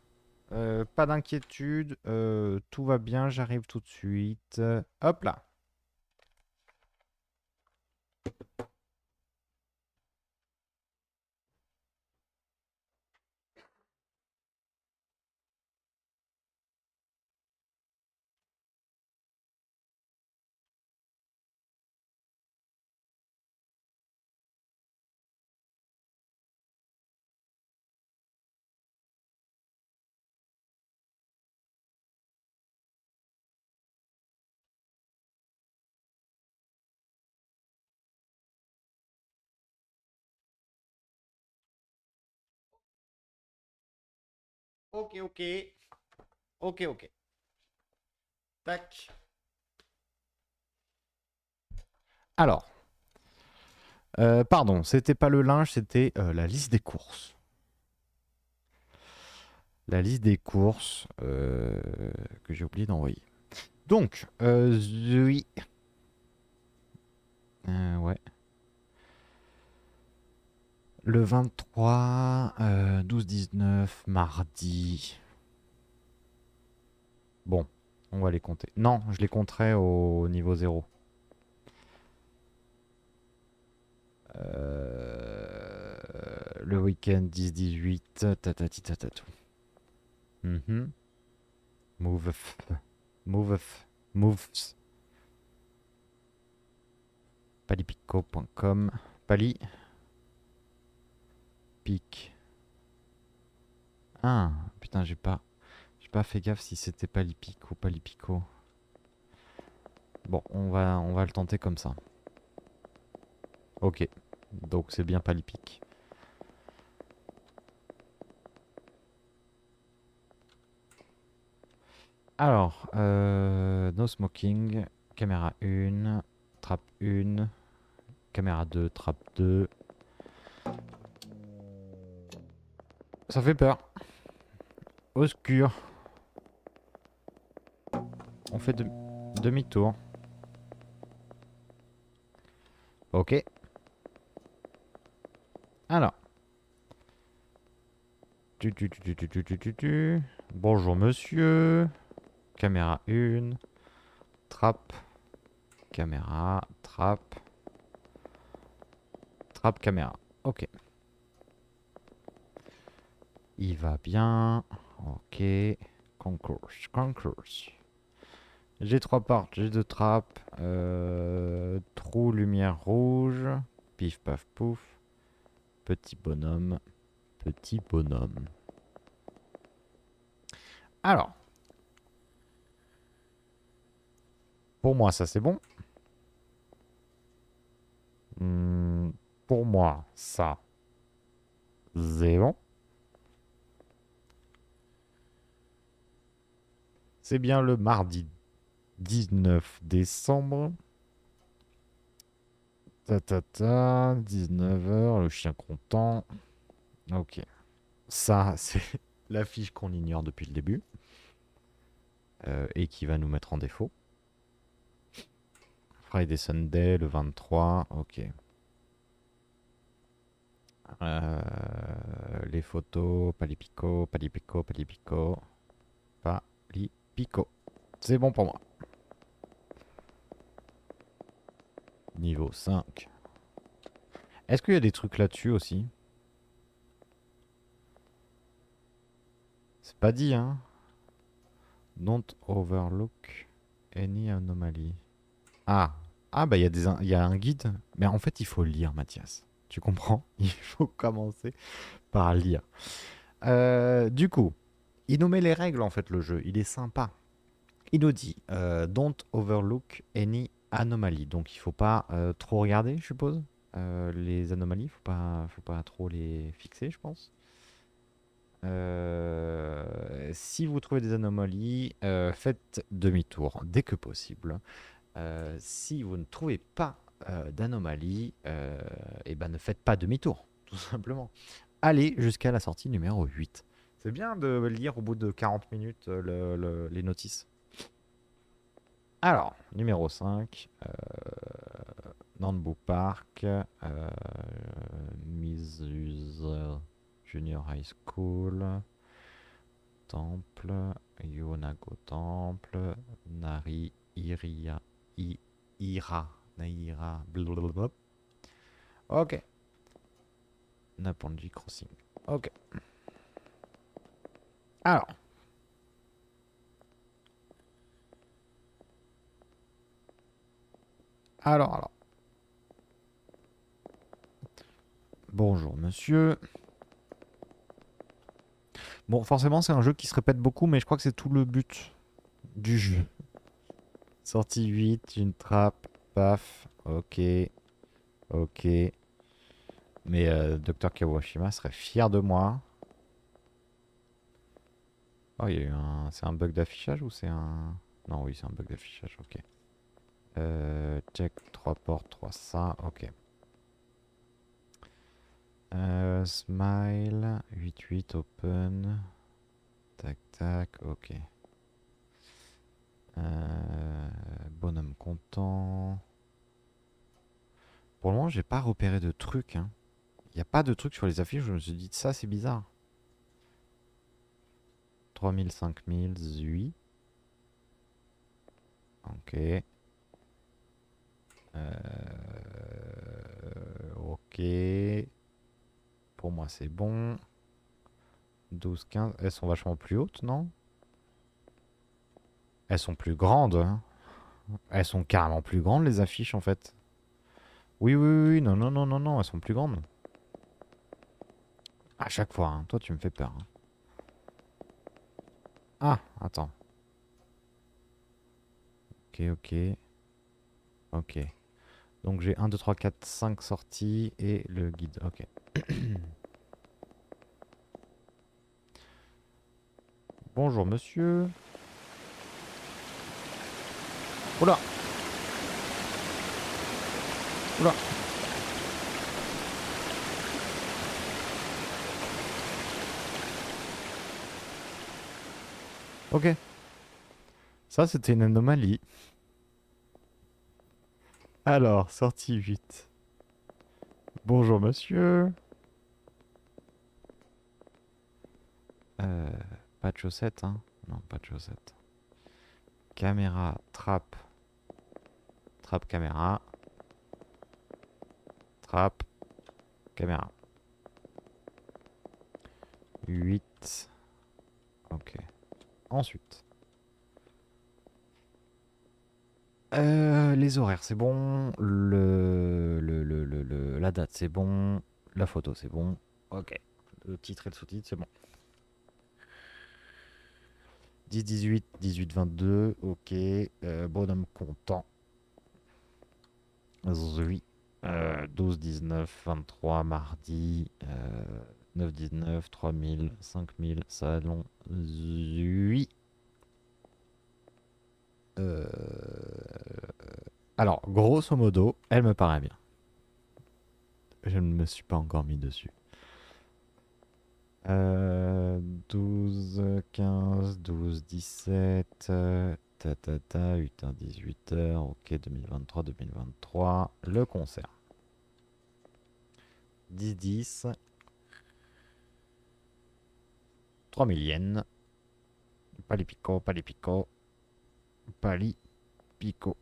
Pas d'inquiétude, tout va bien, j'arrive tout de suite. Hop là. Ok, ok. Ok, ok. Tac. Alors, pardon, c'était pas le linge, c'était la liste des courses. La liste des courses que j'ai oublié d'envoyer. Donc, oui. Ouais. Le 23, 12-19, mardi. Bon, on va les compter. Non, je les compterai au niveau 0. Le week-end 10-18, tatati tatatou. Move, move, moves. Palipico.com. Pali. Pic. Ah, putain, j'ai pas fait gaffe si c'était Palipico ou Palipico. Bon, on va le tenter comme ça. Ok, donc c'est bien Palipic. Alors, no smoking, caméra 1, trappe 1, caméra 2, trappe 2. Ça fait peur. Au secours. On fait demi-tour. Ok. Alors. Bonjour monsieur. Caméra 1. Trappe. Caméra. Trappe. Trappe caméra. Ok. Il va bien. Ok. Concours. Concours. J'ai 3 portes, j'ai 2 trappes. Trou, lumière rouge. Pif, paf, pouf. Petit bonhomme. Petit bonhomme. Alors, pour moi, ça c'est bon. Hmm, pour moi, ça, c'est bon. C'est bien le mardi 19 décembre. Ta ta ta, 19h, le chien content. Ok. Ça, c'est l'affiche qu'on ignore depuis le début. Et qui va nous mettre en défaut. Friday Sunday, le 23. Ok. Les photos, palipico, palipico, palipico. Palipico. C'est bon pour moi. Niveau 5. Est-ce qu'il y a des trucs là-dessus aussi? C'est pas dit, hein? Don't overlook any anomaly. Ah. Ah, bah il y a un guide. Mais en fait, il faut lire, Mathias. Tu comprends? Il faut commencer par lire. Du coup, il nous met les règles, en fait, le jeu. Il est sympa. Il nous dit don't overlook any anomaly. Donc, il faut pas trop regarder, je suppose. Les anomalies, faut pas trop les fixer, je pense. Si vous trouvez des anomalies, faites demi-tour dès que possible. Si vous ne trouvez pas d'anomalie, et ben ne faites pas demi-tour, tout simplement. Allez jusqu'à la sortie numéro 8. C'est bien de lire au bout de 40 minutes les notices. Alors, numéro 5, Nambu Park, Misuza Junior High School, Temple, Yonago Temple, Nari Iria, Ira, Naira, blablabla. Ok. Naponji Crossing. Ok. Alors. Alors. Bonjour, monsieur. Bon, forcément, c'est un jeu qui se répète beaucoup, mais je crois que c'est tout le but du jeu. Sortie 8, une trappe, paf, ok, ok. Mais Dr Kawashima serait fier de moi. Oh, il y a eu un... C'est un bug d'affichage ou c'est un... Non, oui, c'est un bug d'affichage, ok. Check, 3 portes, 3 ça, ok. Smile, 8-8, open. Tac, tac, ok. Bonhomme content. Pour le moment, j'ai pas repéré de trucs. Hein. Il n'y a pas de trucs sur les affiches. Je me suis dit, ça, c'est bizarre. 3000, 5000, oui. Ok. Ok. Pour moi, c'est bon. 12, 15. Elles sont vachement plus hautes, non? Elles sont plus grandes. Hein. Elles sont carrément plus grandes, les affiches, en fait. Oui, oui, oui. Oui. Non, non, non, non, non. Elles sont plus grandes. À chaque fois. Hein. Toi, tu me fais peur. Hein. Ah, attends. Ok, ok. Ok. Donc j'ai 1, 2, 3, 4, 5 sorties et le guide. Ok. Bonjour monsieur. Oula. Oula. Ok. Ça c'était une anomalie. Alors, sortie 8. Bonjour monsieur. Euh, Pas de chaussettes, hein. Non, pas de chaussettes. Caméra, trappe. Trappe, caméra. Trappe, caméra. 8. Ok. Ensuite. Les horaires, c'est bon. La date, c'est bon. La photo, c'est bon. Ok. Le titre et le sous-titre, c'est bon. 10-18, 18-22, ok. Bonhomme content. Oui. 12-19, 23, mardi. 9-19, 3000, 5000, salon. Oui. Euh, Alors, grosso modo, elle me paraît bien. Je ne me suis pas encore mis dessus. 12, 15, 12, 17, ta, 8h, 18h, ok, 2023, 2023, le concert. 10, 10, 3000 yens, palipico, palipico, palipico.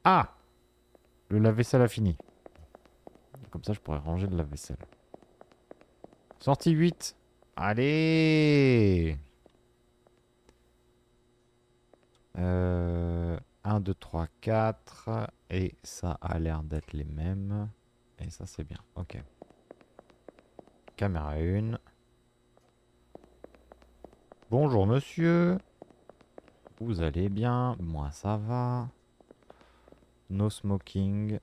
Ah! Le lave-vaisselle a fini. Comme ça, je pourrais ranger le lave-vaisselle. Sortie 8. Allez! 1, 2, 3, 4. Et ça a l'air d'être les mêmes. Et ça, c'est bien. Ok. Caméra 1. Bonjour, monsieur. Vous allez bien? Moi, ça va. No smoking.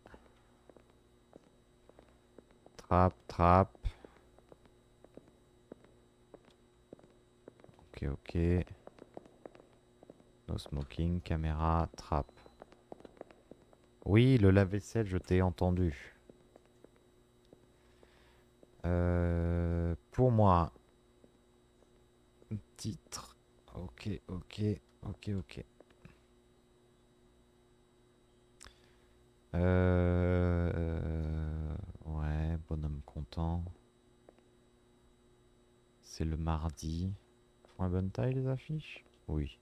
Trap, trap. Ok, ok. No smoking, caméra, trap. Oui, le lave-vaisselle, je t'ai entendu. Pour moi, titre. Ok, ok, ok, ok. Ouais, bonhomme content. C'est le mardi. Font la bonne taille les affiches? Oui.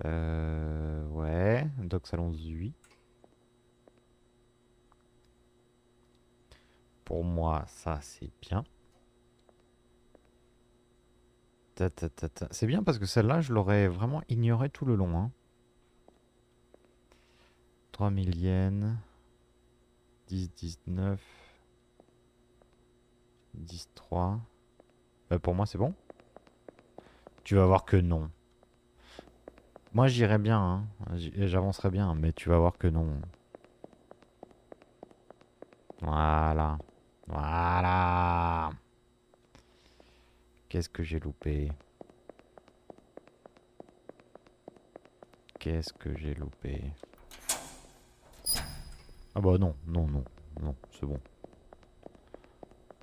Ouais, Doc Salon 8. Pour moi, ça c'est bien. C'est bien parce que celle-là, je l'aurais vraiment ignorée tout le long. Hein. 3000 yens. 10, 19. 10, 3. Pour moi, c'est bon. Tu vas voir que non. Moi, j'irais bien. Hein. J'avancerais bien, mais tu vas voir que non. Voilà. Voilà. Qu'est-ce que j'ai loupé? Qu'est-ce que j'ai loupé? Ah bah non, non, non. Non, c'est bon.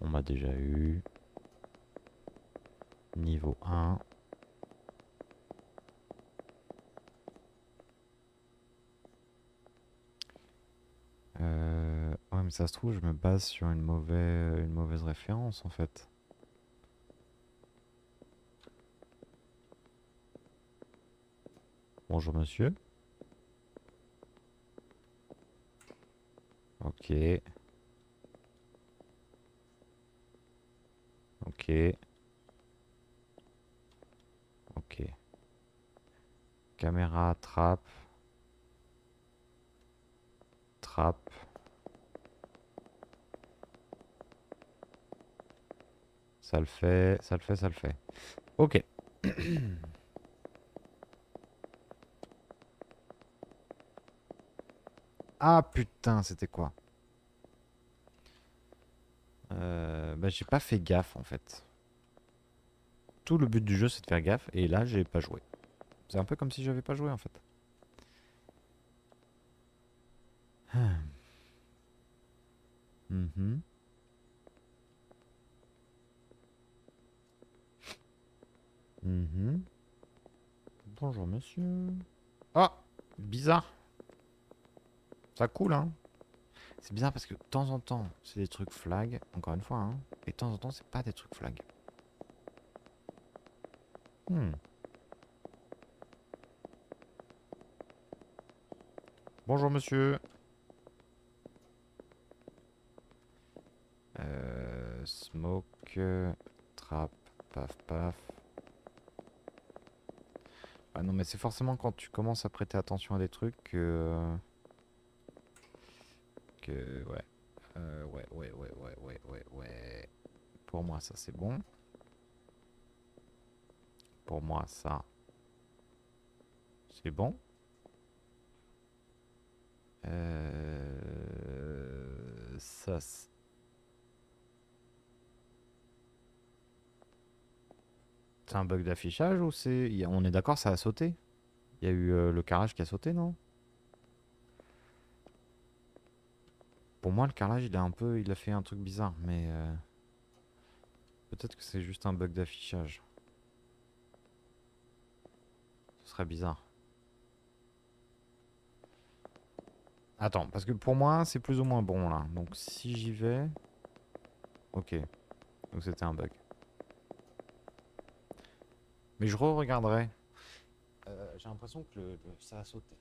On m'a déjà eu. Niveau 1. Ouais, mais ça se trouve, je me base sur une mauvaise référence en fait. Bonjour monsieur. Ok. Ok. Ok. Caméra, trappe. Trappe. Ça le fait, ça le fait, ça le fait. Ok. Ah putain, c'était quoi? Bah j'ai pas fait gaffe en fait. Tout le but du jeu c'est de faire gaffe et là j'ai pas joué. C'est un peu comme si j'avais pas joué en fait. Mhm. Mhm. Bonjour monsieur. Ah, bizarre. Ça coule hein. C'est bizarre parce que de temps en temps c'est des trucs flag, encore une fois hein. Et de temps en temps c'est pas des trucs flag. Hmm. Bonjour monsieur. Smoke, trap, paf paf. Ah non mais c'est forcément quand tu commences à prêter attention à des trucs que ouais. Ouais. Pour moi, ça c'est bon. Pour moi, ça c'est bon. Ça, c'est un bug d'affichage ou on est d'accord, ça a sauté? Il y a eu le carrelage qui a sauté, non? Pour moi, le carrelage, il a fait un truc bizarre, mais peut-être que c'est juste un bug d'affichage. Ce serait bizarre. Attends, parce que pour moi, c'est plus ou moins bon là. Donc si j'y vais, ok. Donc c'était un bug. Mais je re-regarderai. J'ai l'impression que ça a sauté.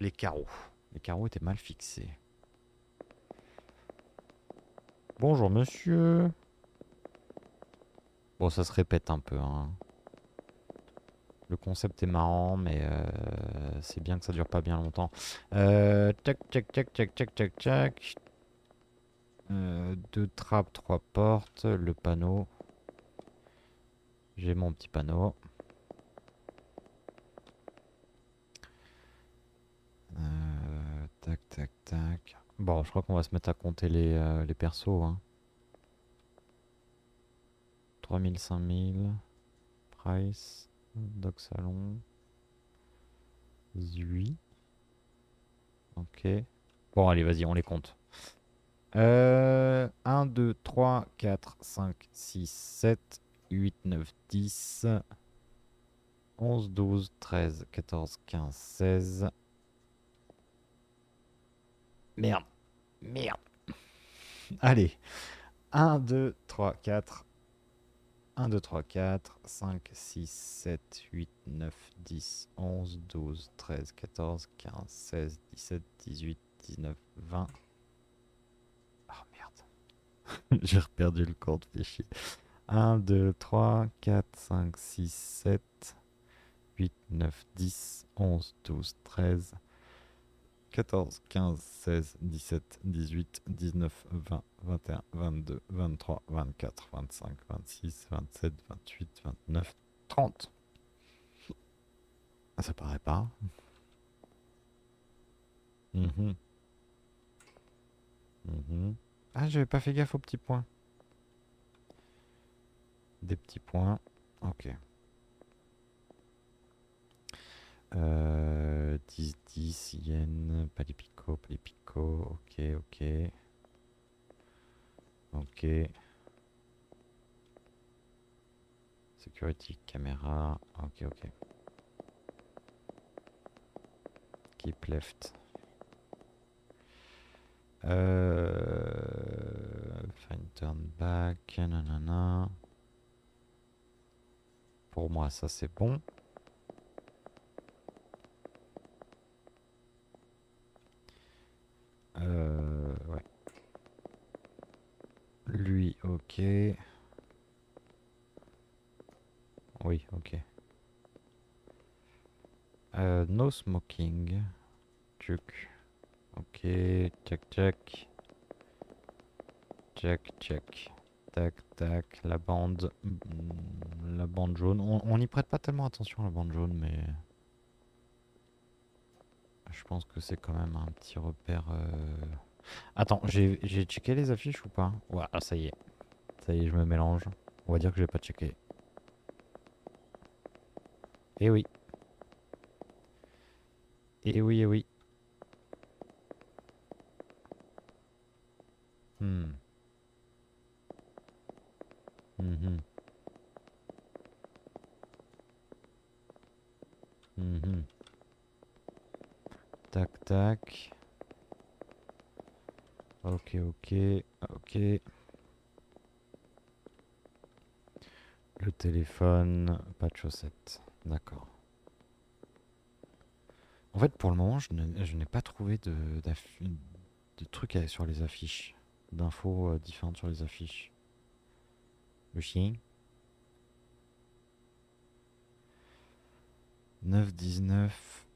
Les carreaux. Les carreaux étaient mal fixés. Bonjour monsieur. Bon, ça se répète un peu, hein. Le concept est marrant, mais c'est bien que ça dure pas bien longtemps. Tac. Deux trappes, trois portes, le panneau. J'ai mon petit panneau. Tac. Bon, je crois qu'on va se mettre à compter les persos, hein. 3000, 5000. Price. Doc Salon. Zui. Ok. Bon, allez, vas-y, on les compte. 1, 2, 3, 4, 5, 6, 7, 8, 9, 10, 11, 12, 13, 14, 15, 16. Merde. Allez. 1, 2, 3, 4. 1, 2, 3, 4, 5, 6, 7, 8, 9, 10, 11, 12, 13, 14, 15, 16, 17, 18, 19, 20. Ah merde. J'ai reperdu le compte, fait chier. 1, 2, 3, 4, 5, 6, 7, 8, 9, 10, 11, 12, 13, 14, 15, 16, 17, 18, 19, 20, 21, 22, 23, 24, 25, 26, 27, 28, 29, 30. Ah, ça paraît pas. Mhm, mhm. Ah, j'avais pas fait gaffe aux petits points. Des petits points. Ok. 10, 10, yen, palipico. Ok. Security, caméra. Ok. Keep left. Fine turn back. Nanana. Pour moi, ça c'est bon. Ouais. Lui, ok. Oui, ok. No smoking. Tuc. Ok. Check. Tac. La bande. La bande jaune. On n'y prête pas tellement attention à la bande jaune, mais je pense que c'est quand même un petit repère. Attends, j'ai checké les affiches ou pas? Ouais, ah, ça y est. Ça y est, je me mélange. On va dire que j'ai pas checké. Eh oui. Eh oui. Hmm. Mhm. Mhm. Tac. Ok. Le téléphone, pas de chaussettes. D'accord. En fait, pour le moment, je n'ai pas trouvé de trucs sur les affiches. D'infos différentes sur les affiches. Le chien. 9, 19.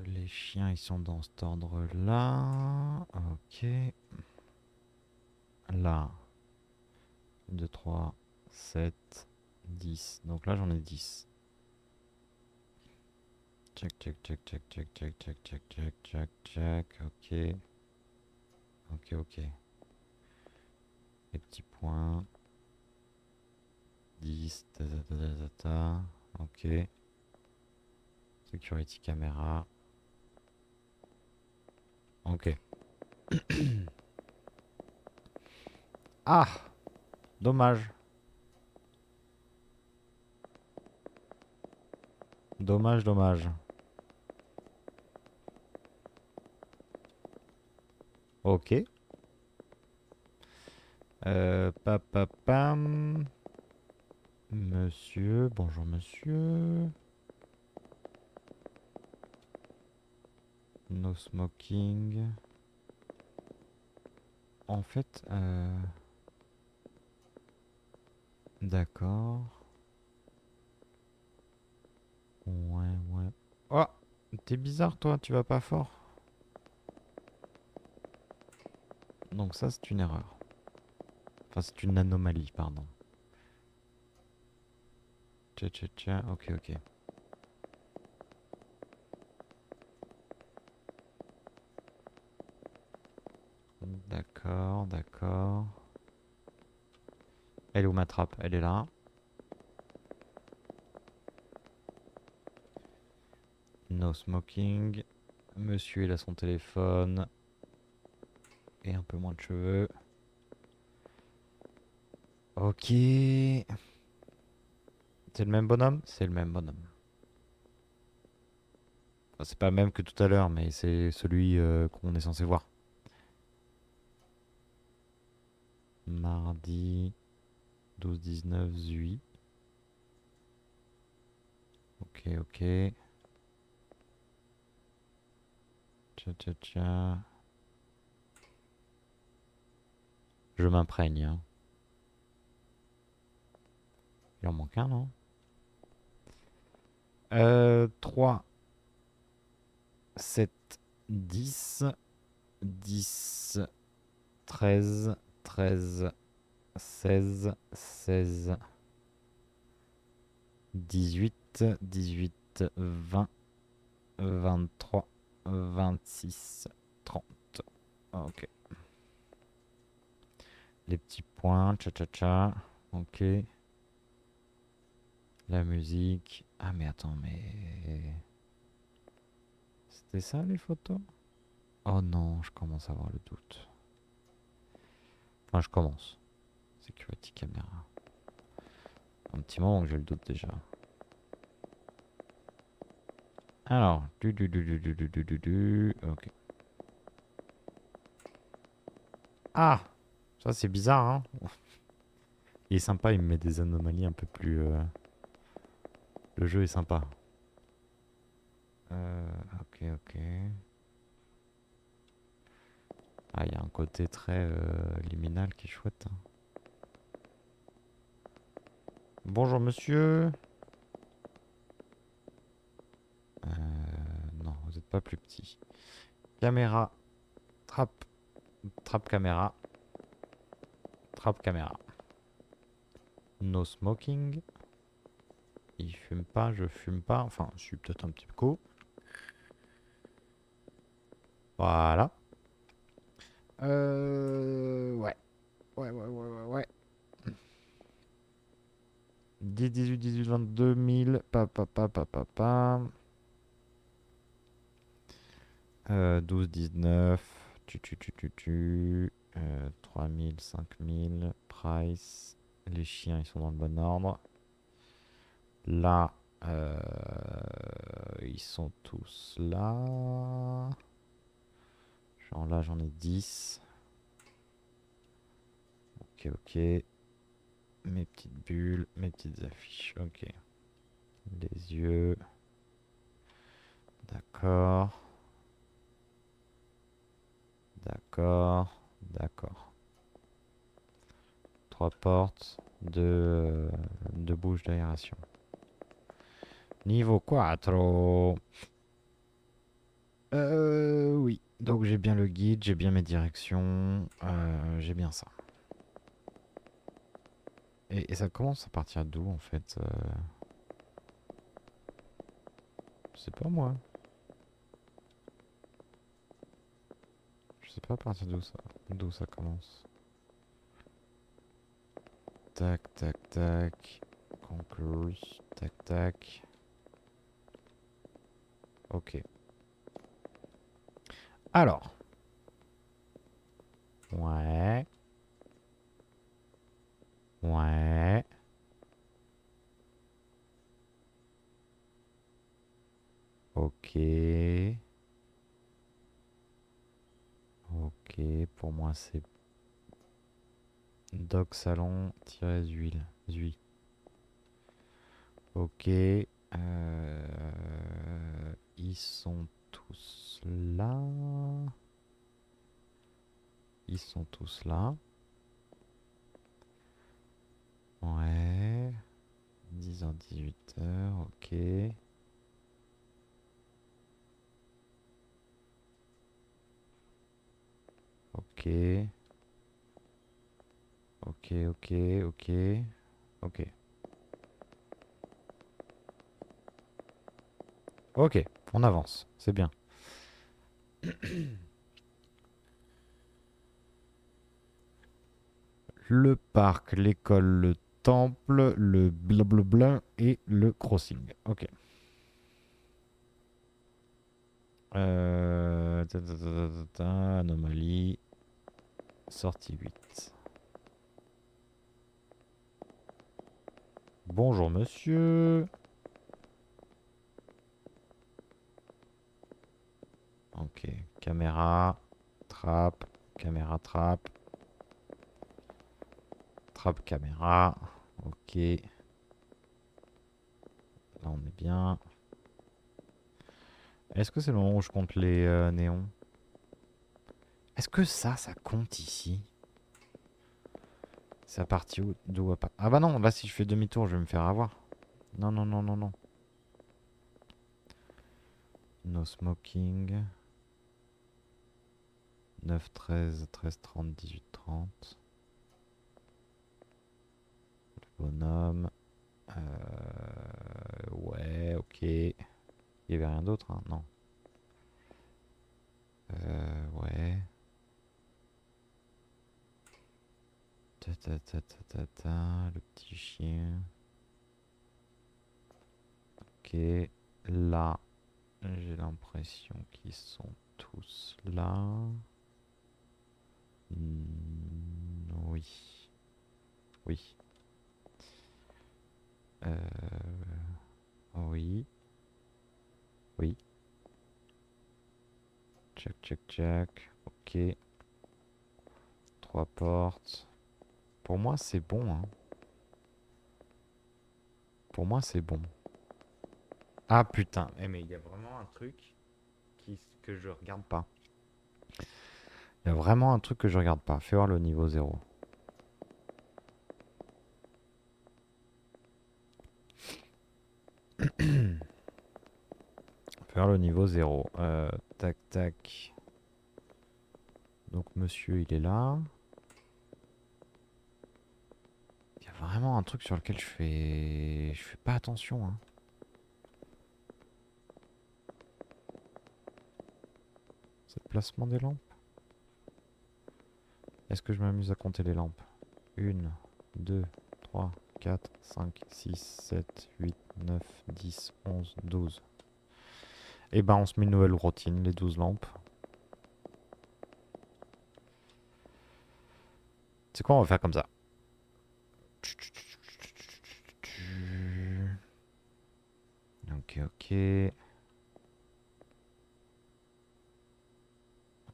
Les chiens, ils sont dans cet ordre-là. Ok. Là. 2, 3, 7, 10. Donc là, j'en ai 10. Check, check, check, check, check, check, check, check, check, check, check. Ok. Ok, ok. Les petits points. 10. Ta, ta, ta, ta, ta, ta. Ok. Security caméra. Ok. Ah! Dommage. Dommage, dommage. Ok. Papapam. Monsieur, bonjour monsieur. No smoking. En fait, d'accord. Ouais, ouais. Oh, t'es bizarre toi, tu vas pas fort. Donc ça, c'est une erreur. Enfin, c'est une anomalie, pardon. Tcha, tcha, tcha. Ok, ok. D'accord, d'accord. Elle est où ma trappe? Elle est là. No smoking. Monsieur, il a son téléphone. Et un peu moins de cheveux. Ok. C'est le même bonhomme? C'est le même bonhomme. Enfin, c'est pas le même que tout à l'heure, mais c'est celui qu'on est censé voir. Mardi 12-19 Zui. Ok, ok. Tcha tcha tcha. Je m'imprègne, hein. Il en manque un, non? 3, 7, 10, 10, 13, 13, 16, 16, 18, 18, 20, 23, 26, 30. Ok. Les petits points, tcha tcha tcha. Ok. La musique. Ah mais attends, mais... C'était ça les photos? Oh non, je commence à avoir le doute. Enfin, je commence. Security caméra. Un petit moment que j'ai le doute déjà. Alors, ok. Ah! Ça c'est bizarre, hein? Il est sympa, il me met des anomalies un peu plus... Le jeu est sympa. Ok, ok. Ah, il y a un côté très liminal qui est chouette, hein. Bonjour monsieur. Non, vous n'êtes pas plus petit. Caméra. Trappe. Trappe caméra. Trappe caméra. No smoking. Il fume pas, je fume pas. Enfin, je suis peut-être un petit peu co. Voilà. Ouais. Ouais, ouais, ouais, ouais, ouais. 10, 18, 18, 22 000. Pa, pa, pa, pa, pa, pa. 12, 19. Tu. 3 000, 5 000. Price. Les chiens, ils sont dans le bon ordre. Là, ils sont tous là. Genre là, j'en ai 10. Ok, ok. Mes petites bulles, mes petites affiches. Ok. Les yeux. D'accord. D'accord. D'accord. 3 portes, deux bouches d'aération. Niveau 4. Oui. Donc j'ai bien le guide, j'ai bien mes directions, j'ai bien ça. Et ça commence à partir d'où en fait Je sais pas moi. Je sais pas à partir d'où ça commence. Tac, tac, tac. Concourse. Tac, tac. Ok. Alors. Ouais. Ouais. Ok. Ok. Pour moi, c'est Dog Salon huile. Zui. Ok. Ils sont tous là. Ils sont tous là. Ouais. 10h, 18h. Ok. Ok. Ok, ok, ok. Ok. Ok. On avance. C'est bien. Le parc, l'école, le temple, le blablabla et le crossing. Ok. Anomalie. Sortie 8. Bonjour monsieur. Ok. Caméra. Trappe. Caméra trappe. Trappe caméra. Ok. Là on est bien. Est-ce que c'est le moment où je compte les néons? Est-ce que ça compte ici? C'est à partir d'où à part. Ah bah non, là si je fais demi-tour, je vais me faire avoir. Non, non, non, non, non. No smoking. 9, 13, 13, 30, 18, 30. Le bonhomme. Ouais, ok. Il y avait rien d'autre, hein? Non. Ouais. Ta, ta, ta, ta, ta, ta, le petit chien. Ok. Là, j'ai l'impression qu'ils sont tous là. Oui. Oui. Oui. Oui. Check, check, check. Ok. Trois portes. Pour moi, c'est bon, hein. Pour moi, c'est bon. Ah putain. Eh, mais il y a vraiment un truc que je regarde pas. Il y a vraiment un truc que je regarde pas. Fais voir le niveau 0. Fais voir le niveau 0. Tac, tac. Donc, monsieur, il est là. Il y a vraiment un truc sur lequel je fais pas attention, hein. C'est le placement des lampes. Est-ce que je m'amuse à compter les lampes? 1, 2, 3, 4, 5, 6, 7, 8, 9, 10, 11, 12. Et ben on se met une nouvelle routine, les 12 lampes. C'est quoi, on va faire comme ça. Ok, ok.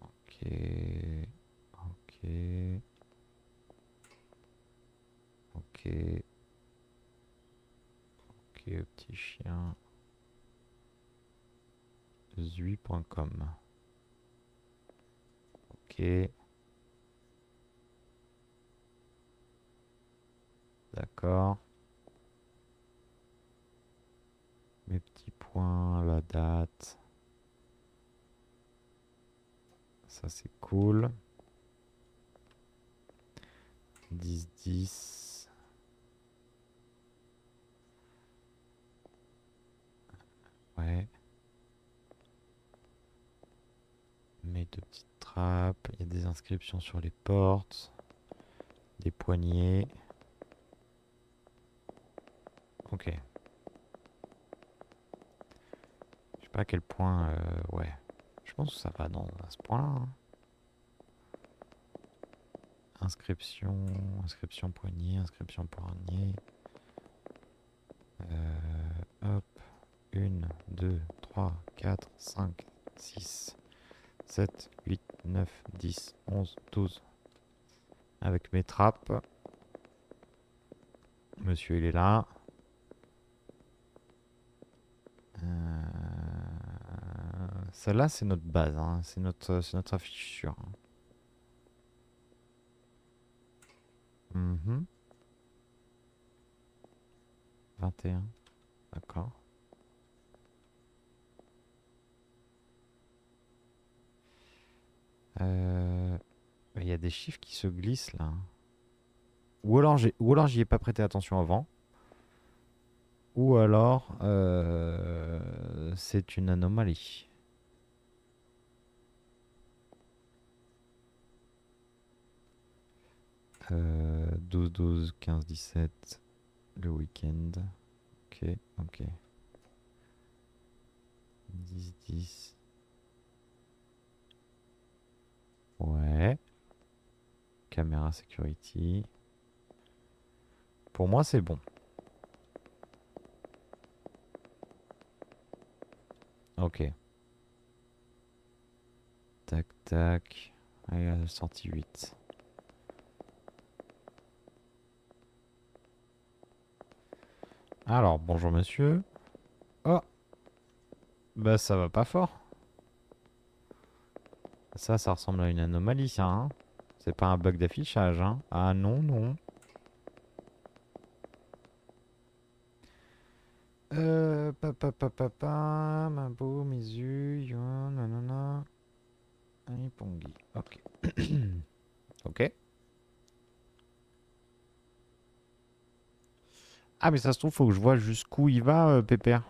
Ok. Ok. Ok. Ok, petit chien. Zui.com. Ok. D'accord. Mes point, la date. Ça c'est cool. 10-10. Ouais. Mets deux petites trappes. Il y a des inscriptions sur les portes. Des poignées. Ok. Je sais pas à quel point... ouais. Je pense que ça va à ce point-là. Hein. Inscription, inscription poignée, inscription poignée. Hop. 1, 2, 3, 4, 5, 6, 7, 8, 9, 10, 11, 12. Avec mes trappes. Monsieur, il est là. Celle-là, c'est notre base. Hein. C'est notre afficheur. Hein. Mhm. 21. D'accord. Il y a des chiffres qui se glissent là. Ou alors j'y ai pas prêté attention avant. Ou alors c'est une anomalie. Euh, 12, 12, 15, 17. Le week-end. Ok, ok. 10, 10. Ouais. Caméra security. Pour moi, c'est bon. Ok. Tac, tac. Allez, sortie 8. Alors, bonjour monsieur. Oh, bah ça va pas fort. Ça ressemble à une anomalie, ça, hein. C'est pas un bug d'affichage, hein. Ah non, non. Mambo, Mizu, Yuan, nanana. Pongi. Ok. Ok. Ah, mais ça se trouve, faut que je vois jusqu'où il va, Pépère.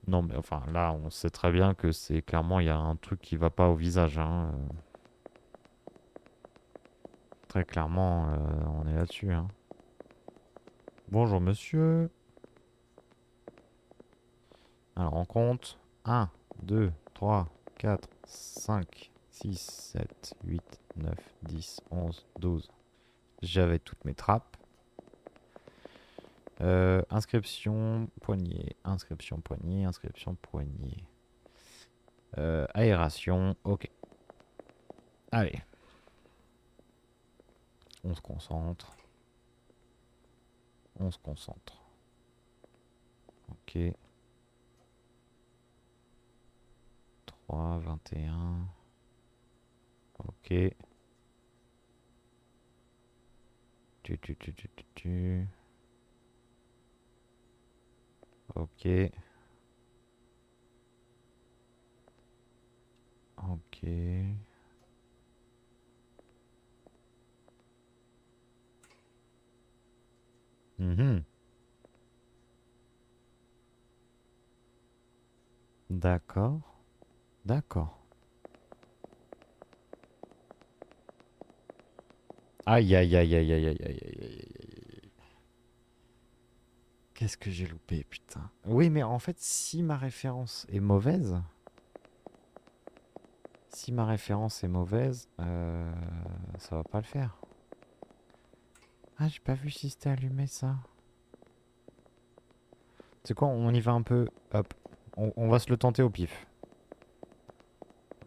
Non, mais enfin, là, on sait très bien que c'est clairement, il y a un truc qui va pas au visage, hein. Très clairement, on est là-dessus, hein. Bonjour, monsieur. Alors, on compte. 1, 2, 3, 4, 5, 6, 7, 8, 9, 10, 11, 12. J'avais toutes mes trappes. Inscription poignée, inscription poignée, inscription poignée. Aération, ok. Allez. On se concentre. On se concentre. Ok. 3, 21. Ok. Tu. Ok. Ok. Mhm. D'accord. D'accord. Aïe, aïe, aïe, aïe, aïe, aïe, aïe, aïe, aïe, aïe. Qu'est-ce que j'ai loupé, putain. Oui, mais en fait, si ma référence est mauvaise, ça va pas le faire. Ah, j'ai pas vu si c'était allumé, ça. C'est quoi, on y va un peu. Hop. On va se le tenter au pif.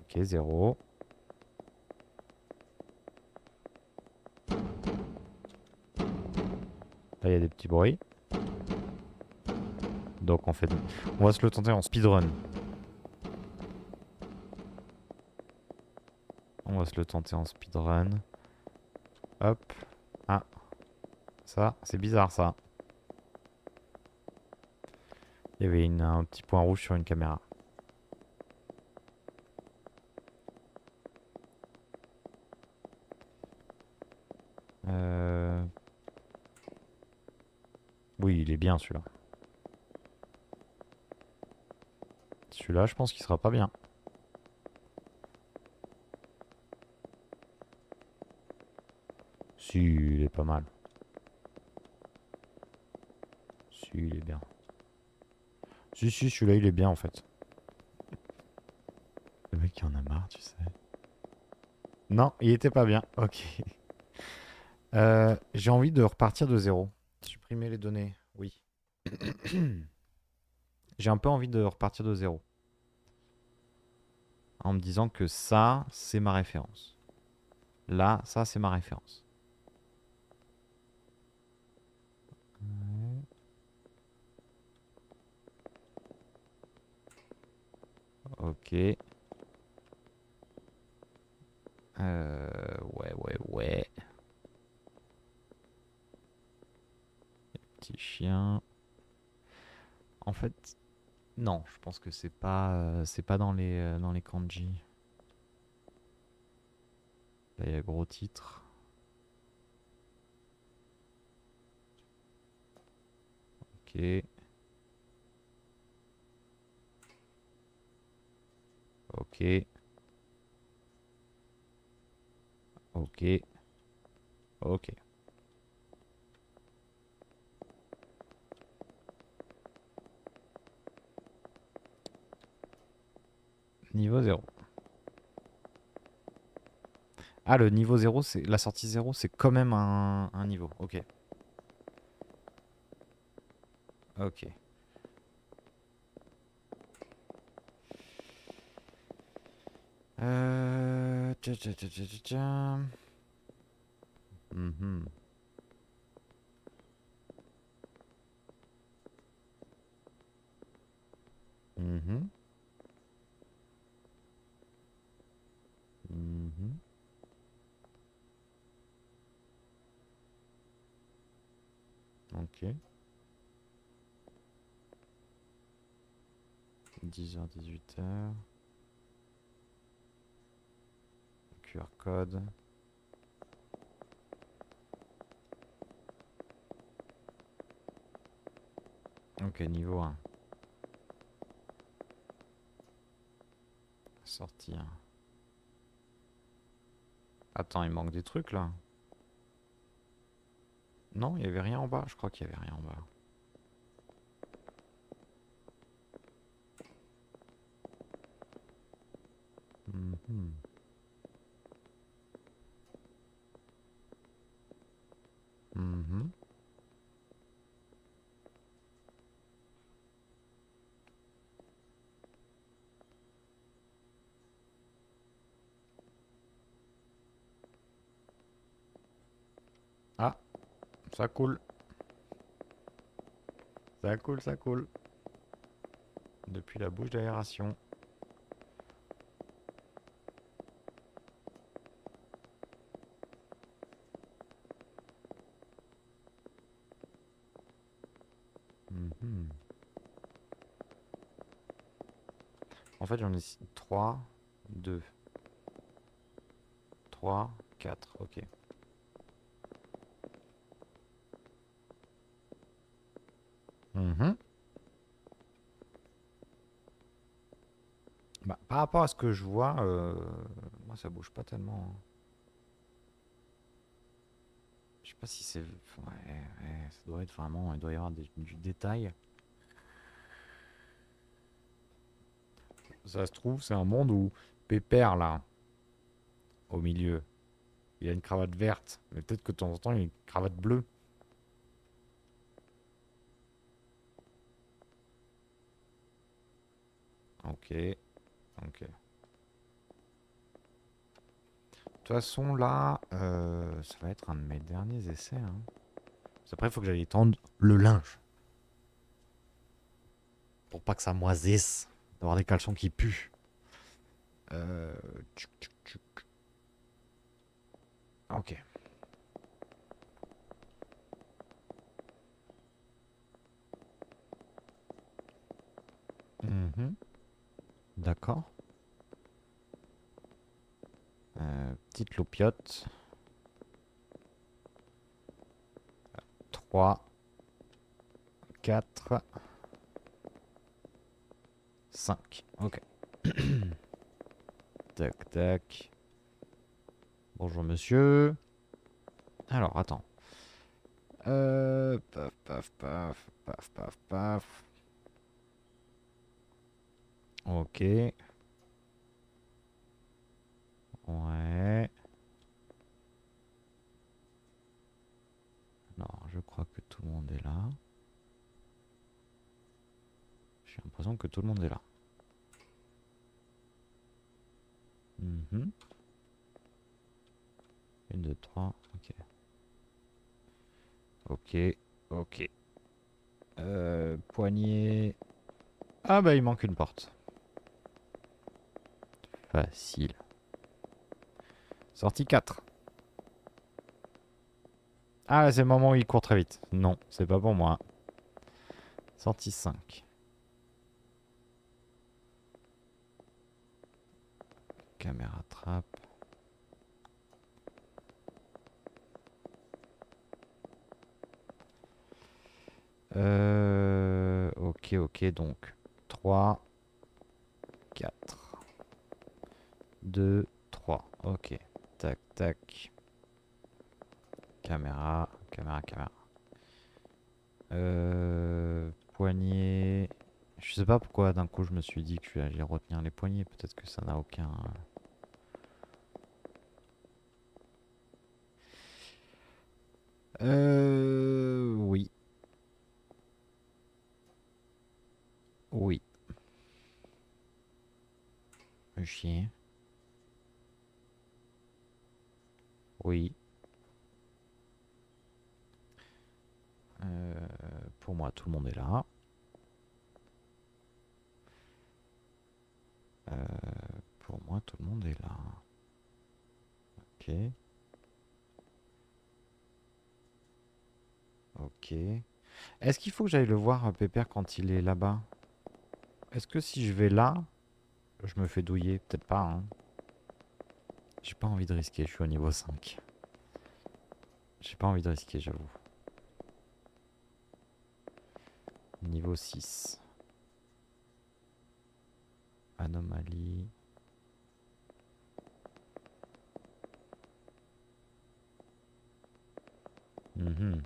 Ok, 0. Là, il y a des petits bruits. Donc, on va se le tenter en speedrun. On va se le tenter en speedrun. Hop. Ah, ça, c'est bizarre, ça. Il y avait un petit point rouge sur une caméra. Euh... Oui, il est bien celui-là. Celui-là, je pense qu'il sera pas bien. Si, il est pas mal. Si, il est bien. Si, celui-là, il est bien en fait. Le mec, il en a marre, tu sais. Non, il était pas bien. Ok. J'ai envie de repartir de zéro. Supprimer les données, oui. J'ai un peu envie de repartir de zéro. En me disant que ça, c'est ma référence. Là, ça, c'est ma référence. Ok. Ouais. Petit chien. En fait, non, je pense que c'est pas dans les kanji. Là, il y a gros titre. Ok. Ok. Ok. Ok. Niveau zéro. Ah, le niveau zéro, c'est la sortie zéro, c'est quand même un niveau. Ok. Ok. Tcha. Mhm. Mhm. Mhm. Ok. 10h, 18h. QR code. Ok, niveau 1. Sortir. Attends, il manque des trucs là. Non, il y avait rien en bas. Je crois qu'il y avait rien en bas. Mhm. Mhm. Ah, ça coule. Ça coule, ça coule. Depuis la bouche d'aération. Mhm. En fait, j'en ai 3, 2, 3, 4. Ok. Mhm. Bah, par rapport à ce que je vois, moi ça bouge pas tellement, hein. Je sais pas si c'est. Ouais, ça doit être vraiment. Il doit y avoir du détail. Ça se trouve, c'est un monde où Pépère, là, au milieu, il a une cravate verte. Mais peut-être que de temps en temps, il a une cravate bleue. Ok, ok. De toute façon, là, ça va être un de mes derniers essais, hein. Après, il faut que j'aille tendre le linge. Pour pas que ça moisisse. D'avoir des caleçons qui puent. Euh... tchouk. Ok. Mhm. D'accord. Petite loupiote. 3, 4, 5. Ok. Tac, tac. Bonjour, monsieur. Alors, attends. Paf, paf, paf, paf, paf, paf. Ok. Ouais. Alors, je crois que tout le monde est là. J'ai l'impression que tout le monde est là. Mhm. 1, 2, 3. Ok. Ok. Ok. Poignée. Ah bah, il manque une porte. Facile. Sortie 4. Ah, c'est le moment où il court très vite. Non, c'est pas pour moi. Sortie 5. Caméra trappe. Ok, ok, donc 3, 4, 2, 3. Ok. Tac, tac. Caméra, caméra, caméra. Poignée. Je sais pas pourquoi d'un coup je me suis dit que j'allais retenir les poignées. Peut-être que ça n'a aucun. Oui. Oui. Le chien. Oui. Pour moi, tout le monde est là. Pour moi, tout le monde est là. Ok. Ok. Est-ce qu'il faut que j'aille le voir, Pépère, quand il est là-bas? Est-ce que si je vais là, je me fais douiller? Peut-être pas, hein. J'ai pas envie de risquer, je suis au niveau 5. J'ai pas envie de risquer, j'avoue. Niveau 6. Anomalie. Mhm.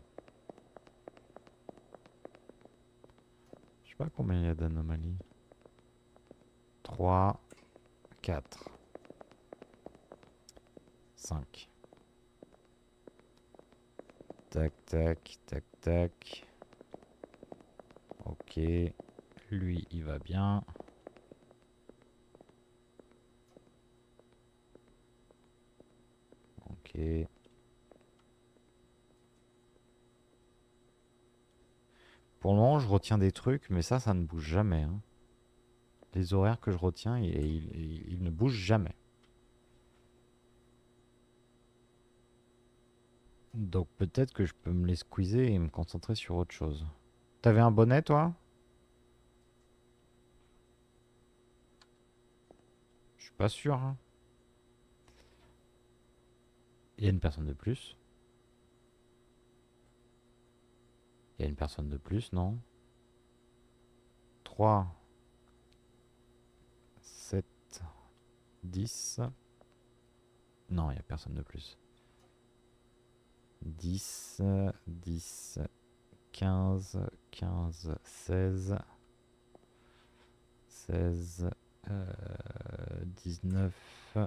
Je sais pas combien il y a d'anomalies. 3, 4, 5. Tac, tac, tac, tac. Ok. Lui, il va bien. Ok. Pour le moment, je retiens des trucs, mais ça ne bouge jamais, hein. Les horaires que je retiens, ils ne bougent jamais. Donc peut-être que je peux me les squeezer et me concentrer sur autre chose. T'avais un bonnet, toi? Je suis pas sûr, hein. Il y a une personne de plus. Il y a une personne de plus, non? 3, 7, 10. Non, il n'y a personne de plus. 10, 10, 15, 15, 16, 16, 19,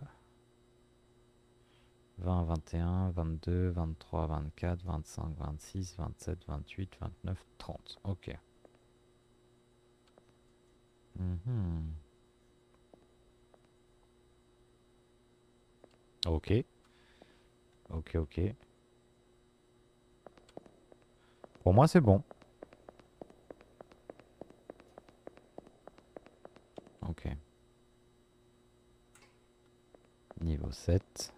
20, 21, 22, 23, 24, 25, 26, 27, 28, 29, 30. Ok. Mhm. Ok. Ok, ok. Pour moi, c'est bon. Ok. Niveau 7.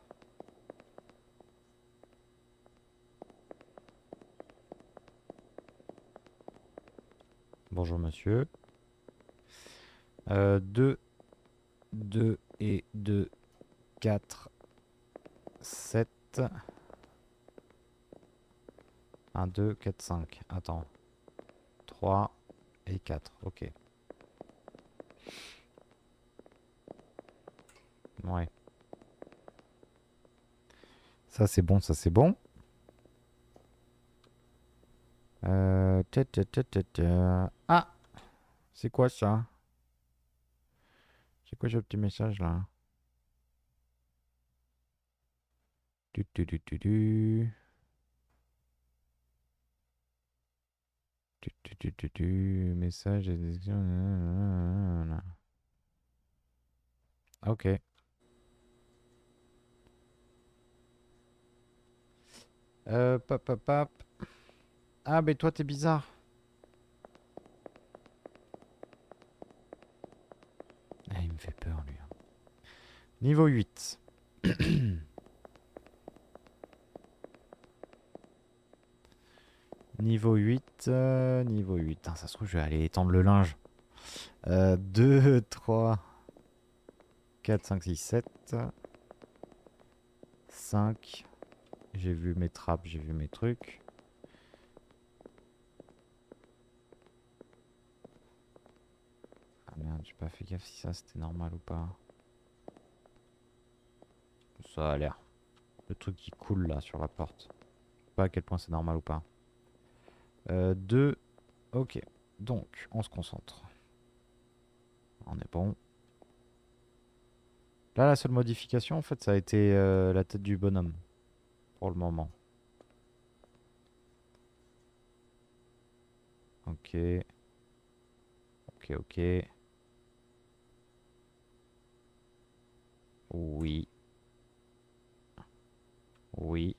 Bonjour, monsieur. 2, 2 et 2, 4, 7. 1, 2, 4, 5. Attends. 3 et 4. Ok. Ouais. Ça, c'est bon, ça, c'est bon. Ah! C'est quoi ça? C'est quoi ce petit message là? Tu, tu, tu, tu, tu. Message. Ok. Pop, pop, pop. Ah, mais toi, t'es bizarre. Ah, il me fait peur, lui. Niveau 8. Niveau 8. Niveau 8. Ah, ça se trouve, je vais aller étendre le linge. 2, 3, 4, 5, 6, 7. 5. J'ai vu mes trappes, j'ai vu mes trucs. Ah merde, j'ai pas fait gaffe si ça c'était normal ou pas. Ça a l'air. Le truc qui coule là sur la porte. Je sais pas à quel point c'est normal ou pas. 2. Ok. Donc, on se concentre. On est bon. Là, la seule modification, en fait, ça a été la tête du bonhomme. Pour le moment. Ok. Ok, ok. Oui. Oui.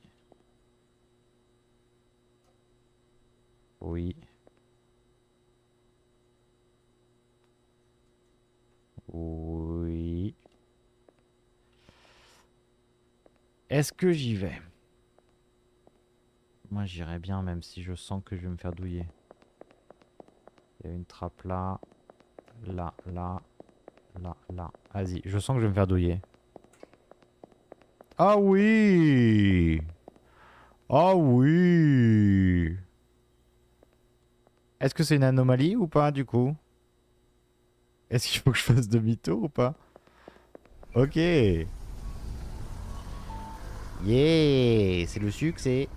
Oui. Oui. Est-ce que j'y vais? Moi, j'irais bien, même si je sens que je vais me faire douiller. Il y a une trappe là. Là, là. Là, là. Vas-y, je sens que je vais me faire douiller. Ah oui! Ah oui! Est-ce que c'est une anomalie ou pas, du coup? Est-ce qu'il faut que je fasse demi-tour ou pas? Ok! Yeah! C'est le succès!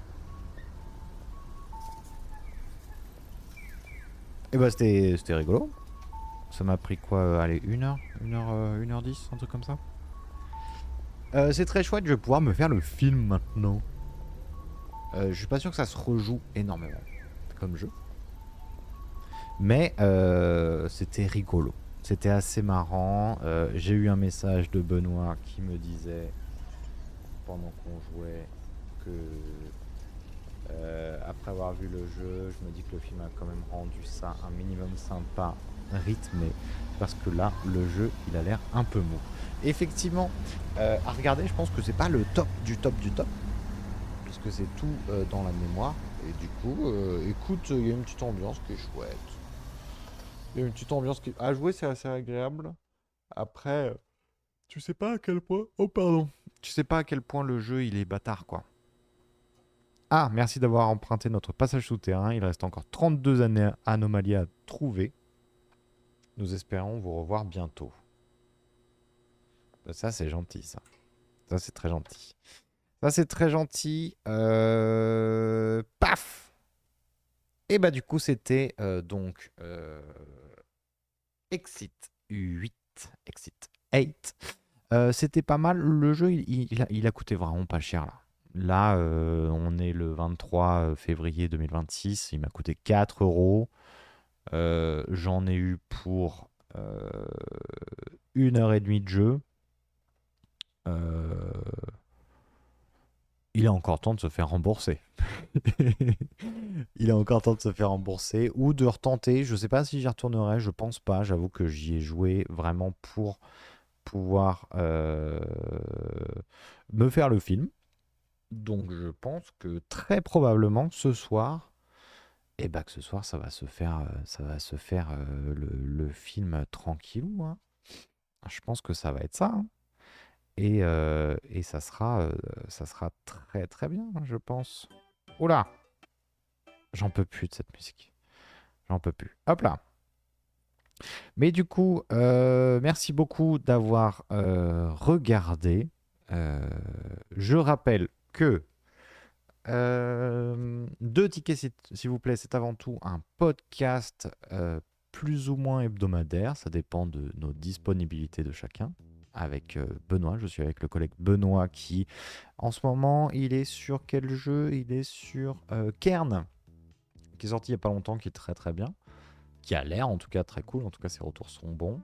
Et bah, c'était rigolo. Ça m'a pris quoi? Allez, 1 heure? 1h10, un truc comme ça? C'est très chouette, je vais pouvoir me faire le film maintenant. Je suis pas sûr que ça se rejoue énormément comme jeu. Mais c'était rigolo. C'était assez marrant. J'ai eu un message de Benoît qui me disait, pendant qu'on jouait, que après avoir vu le jeu, je me dis que le film a quand même rendu ça un minimum sympa, rythmé. Parce que là, le jeu, il a l'air un peu mou. Effectivement, à regarder, je pense que c'est pas le top du top du top. Puisque c'est tout dans la mémoire. Et du coup, écoute, il y a une petite ambiance qui est chouette. Il y a une petite ambiance qui... À jouer, c'est assez agréable. Après, tu sais pas à quel point... Oh, pardon. Tu sais pas à quel point le jeu, il est bâtard, quoi. Ah, merci d'avoir emprunté notre passage souterrain. Il reste encore 32 anomalies à trouver. Nous espérons vous revoir bientôt. Ça, c'est gentil, ça. Ça, c'est très gentil. Ça, c'est très gentil. Paf! Et bah, du coup, c'était donc Exit 8. Exit 8. C'était pas mal. Le jeu, il a coûté vraiment pas cher, là. Là, on est le 23 février 2026. Il m'a coûté 4 euros. J'en ai eu pour 1h30 de jeu. Euh, il est encore temps de se faire rembourser. Il est encore temps de se faire rembourser ou de retenter. Je sais pas si j'y retournerai, je pense pas. J'avoue que j'y ai joué vraiment pour pouvoir me faire le film. Donc je pense que très probablement ce soir, Et bah que ce soir, ça va se faire le film tranquillou, hein. Je pense que ça va être ça, hein. Et ça sera très très bien, je pense. Oula, j'en peux plus de cette musique. J'en peux plus. Hop là. Mais du coup, merci beaucoup d'avoir regardé. Euh, je rappelle que deux tickets, s'il vous plaît, c'est avant tout un podcast plus ou moins hebdomadaire. Ça dépend de nos disponibilités de chacun. Avec Benoît, je suis avec le collègue Benoît qui, en ce moment, il est sur quel jeu? Il est sur Kern, qui est sorti il n'y a pas longtemps, qui est très très bien, qui a l'air en tout cas très cool. En tout cas, ses retours sont bons.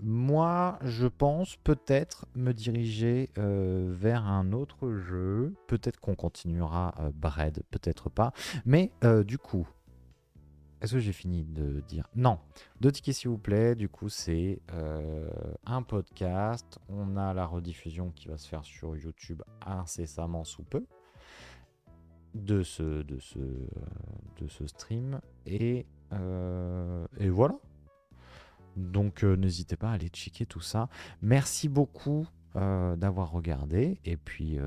Moi, je pense peut-être me diriger vers un autre jeu. Peut-être qu'on continuera Bread, peut-être pas. Mais du coup, est-ce que j'ai fini de dire? Non. Deux tickets s'il vous plaît. Du coup, c'est un podcast. On a la rediffusion qui va se faire sur YouTube incessamment sous peu de ce stream. Et voilà. Donc n'hésitez pas à aller checker tout ça. Merci beaucoup d'avoir regardé. Et puis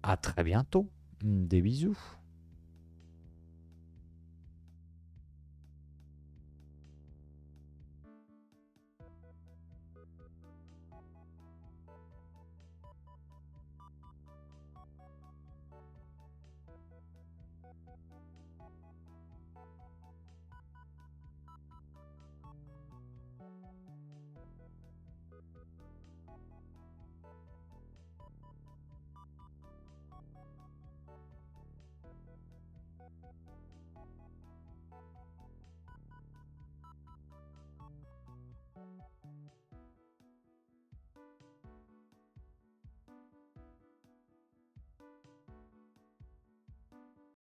à très bientôt. Des bisous.